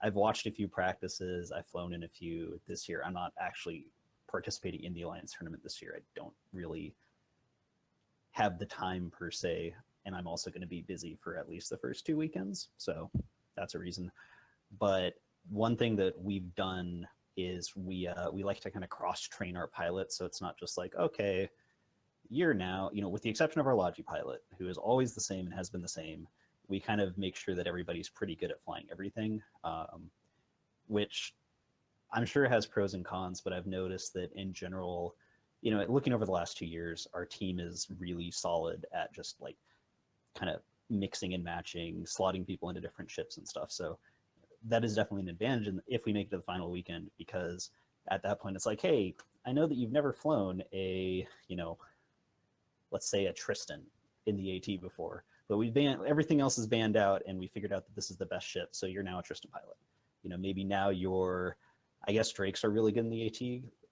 [SPEAKER 4] I've watched a few practices. I've flown in a few this year. I'm not actually participating in the Alliance tournament this year. I don't really have the time per se, and I'm also going to be busy for at least the first 2 weekends, so that's a reason. But one thing that we've done is we like to kind of cross-train our pilots, so it's not just like, okay, you're now, you know, with the exception of our Logi pilot, who is always the same and has been the same, we kind of make sure that everybody's pretty good at flying everything, which I'm sure has pros and cons, but I've noticed that in general, you know, looking over the last 2 years, our team is really solid at just like kind of mixing and matching, slotting people into different ships and stuff. So that is definitely an advantage if we make it to the final weekend, because at that point it's like, hey, I know that you've never flown a, you know, let's say a Tristan in the AT before, but we've banned, everything else is banned out, and we figured out that this is the best ship, so you're now a Tristan pilot. You know, maybe now I guess Drakes are really good in the AT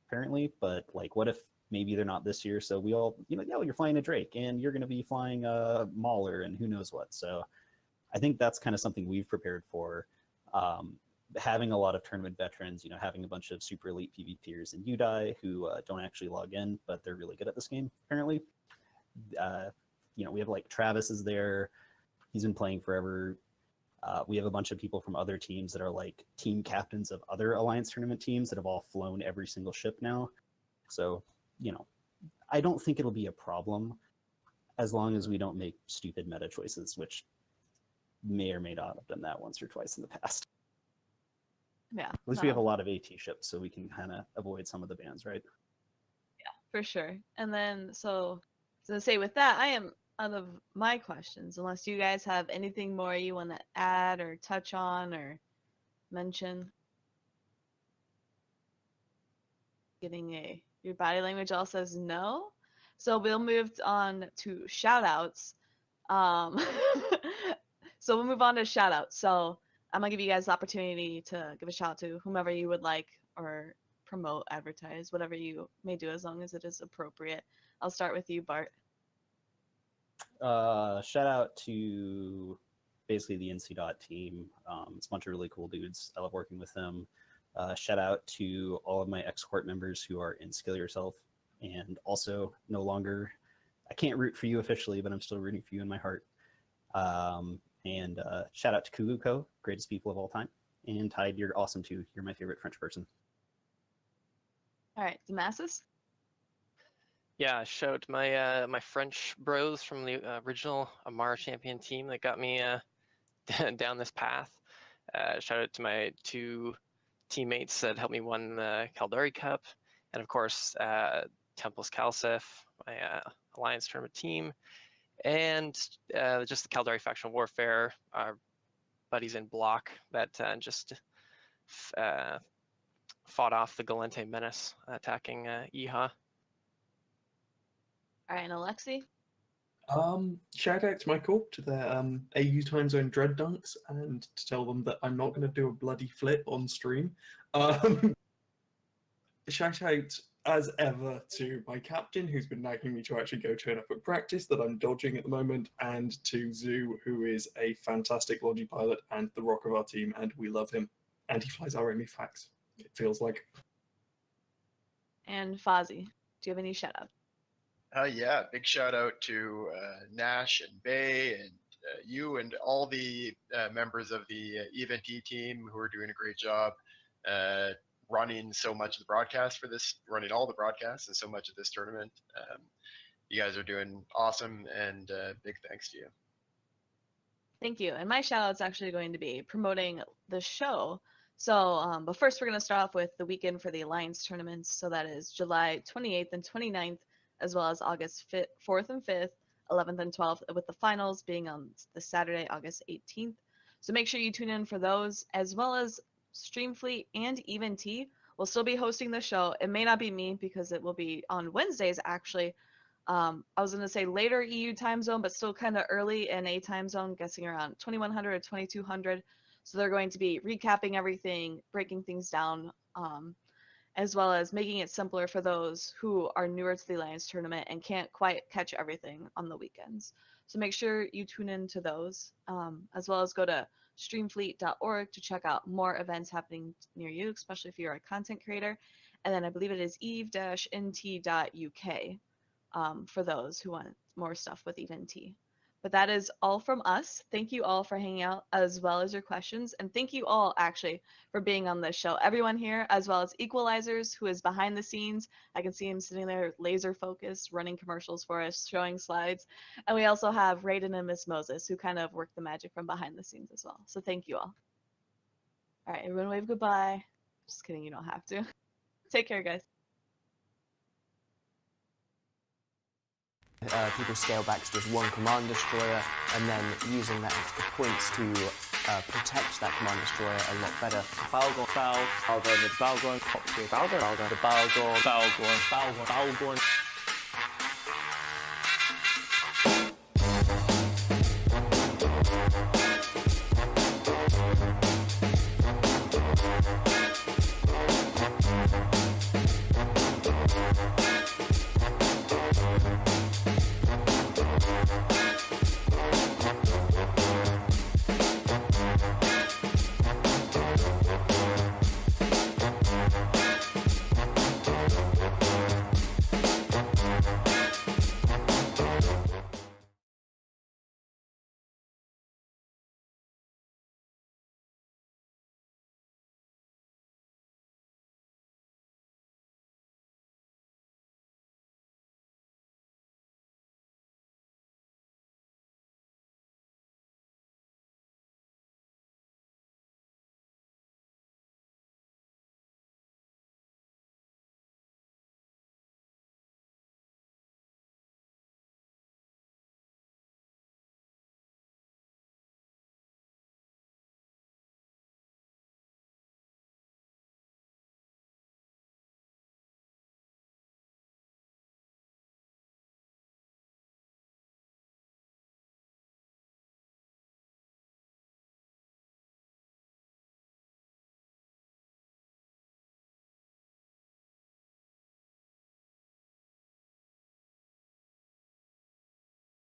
[SPEAKER 4] apparently, but like, what if maybe they're not this year? So we all, you know, you're flying a Drake, and you're going to be flying a Mauler, and who knows what. So I think that's kind of something we've prepared for. Having a lot of tournament veterans, you know, having a bunch of super elite PvPers in UDI who don't actually log in, but they're really good at this game apparently. You know, we have like Travis is there. He's been playing forever. We have a bunch of people from other teams that are like team captains of other Alliance tournament teams that have all flown every single ship now. So, you know, I don't think it'll be a problem as long as we don't make stupid meta choices, which may or may not have done that once or twice in the past.
[SPEAKER 3] Yeah.
[SPEAKER 4] At least we have a lot of AT ships, so we can kind of avoid some of the bans, right?
[SPEAKER 3] Yeah, for sure. And then, so to say with that, I am out of my questions, unless you guys have anything more you want to add or touch on or mention. Your body language all says no. So we'll move on to shout outs. So we'll move on to shout outs. So I'm gonna give you guys the opportunity to give a shout out to whomever you would like, or promote, advertise, whatever you may do, as long as it is appropriate. I'll start with you, Bart.
[SPEAKER 4] Shout out to basically the NC team. It's a bunch of really cool dudes. I love working with them. Shout out to all of my ex-court members who are in Skill Yourself, and also no longer, I can't root for you officially, but I'm still rooting for you in my heart. And shout out to Kuguko, greatest people of all time. And Tide, you're awesome too. You're my favorite French person.
[SPEAKER 3] All right, Damasus.
[SPEAKER 5] Yeah, shout out to my French bros from the original Amar champion team that got me down this path. Shout out to my 2 teammates that helped me win the Caldari Cup, and of course Temples Calcif, my Alliance tournament team, and just the Caldari Factional Warfare, our buddies in Block that just fought off the Galente Menace attacking Iha.
[SPEAKER 3] All right, and Alexi.
[SPEAKER 6] Shout out to my corp, to their AU time zone dread dunks, and to tell them that I'm not going to do a bloody flip on stream. shout out as ever to my captain, who's been nagging me to actually go turn up at practice that I'm dodging at the moment, and to Zoo, who is a fantastic Logi pilot and the rock of our team, and we love him. And he flies our only fax, it feels like.
[SPEAKER 3] And Fozzie, do you have any shout out?
[SPEAKER 7] Yeah, big shout out to Nash and Bay and you and all the members of the EVE team who are doing a great job running so much of the broadcast for this, running all the broadcasts and so much of this tournament. You guys are doing awesome, and big thanks to you.
[SPEAKER 3] Thank you. And my shout out is actually going to be promoting the show. So, but first we're going to start off with the weekend for the Alliance tournaments. So that is July 28th and 29th, as well as August 4th and 5th, 11th and 12th, with the finals being on the Saturday, August 18th. So make sure you tune in for those, as well as Streamfleet and EVE will still be hosting the show. It may not be me because it will be on Wednesdays, actually. I was going to say later EU time zone, but still kind of early NA time zone, guessing around 2100 or 2200. So they're going to be recapping everything, breaking things down, as well as making it simpler for those who are newer to the Alliance tournament and can't quite catch everything on the weekends. So make sure you tune in to those, as well as go to streamfleet.org to check out more events happening near you, especially if you're a content creator. And then I believe it is eve-nt.uk for those who want more stuff with EVE-NT. But that is all from us. Thank you all for hanging out, as well as your questions. And thank you all, actually, for being on this show. Everyone here, as well as Equalizers, who is behind the scenes. I can see him sitting there laser focused, running commercials for us, showing slides. And we also have Raiden and Miss Moses, who kind of work the magic from behind the scenes as well. So thank you all. All right, everyone wave goodbye. Just kidding, you don't have to. Take care, guys.
[SPEAKER 1] People scale back to just one command destroyer, and then using that extra points to protect that command destroyer a lot better.
[SPEAKER 2] Balgon, the Balgon, the Balgon, the Balgon, the Balgon, the Balgon, the Balgon,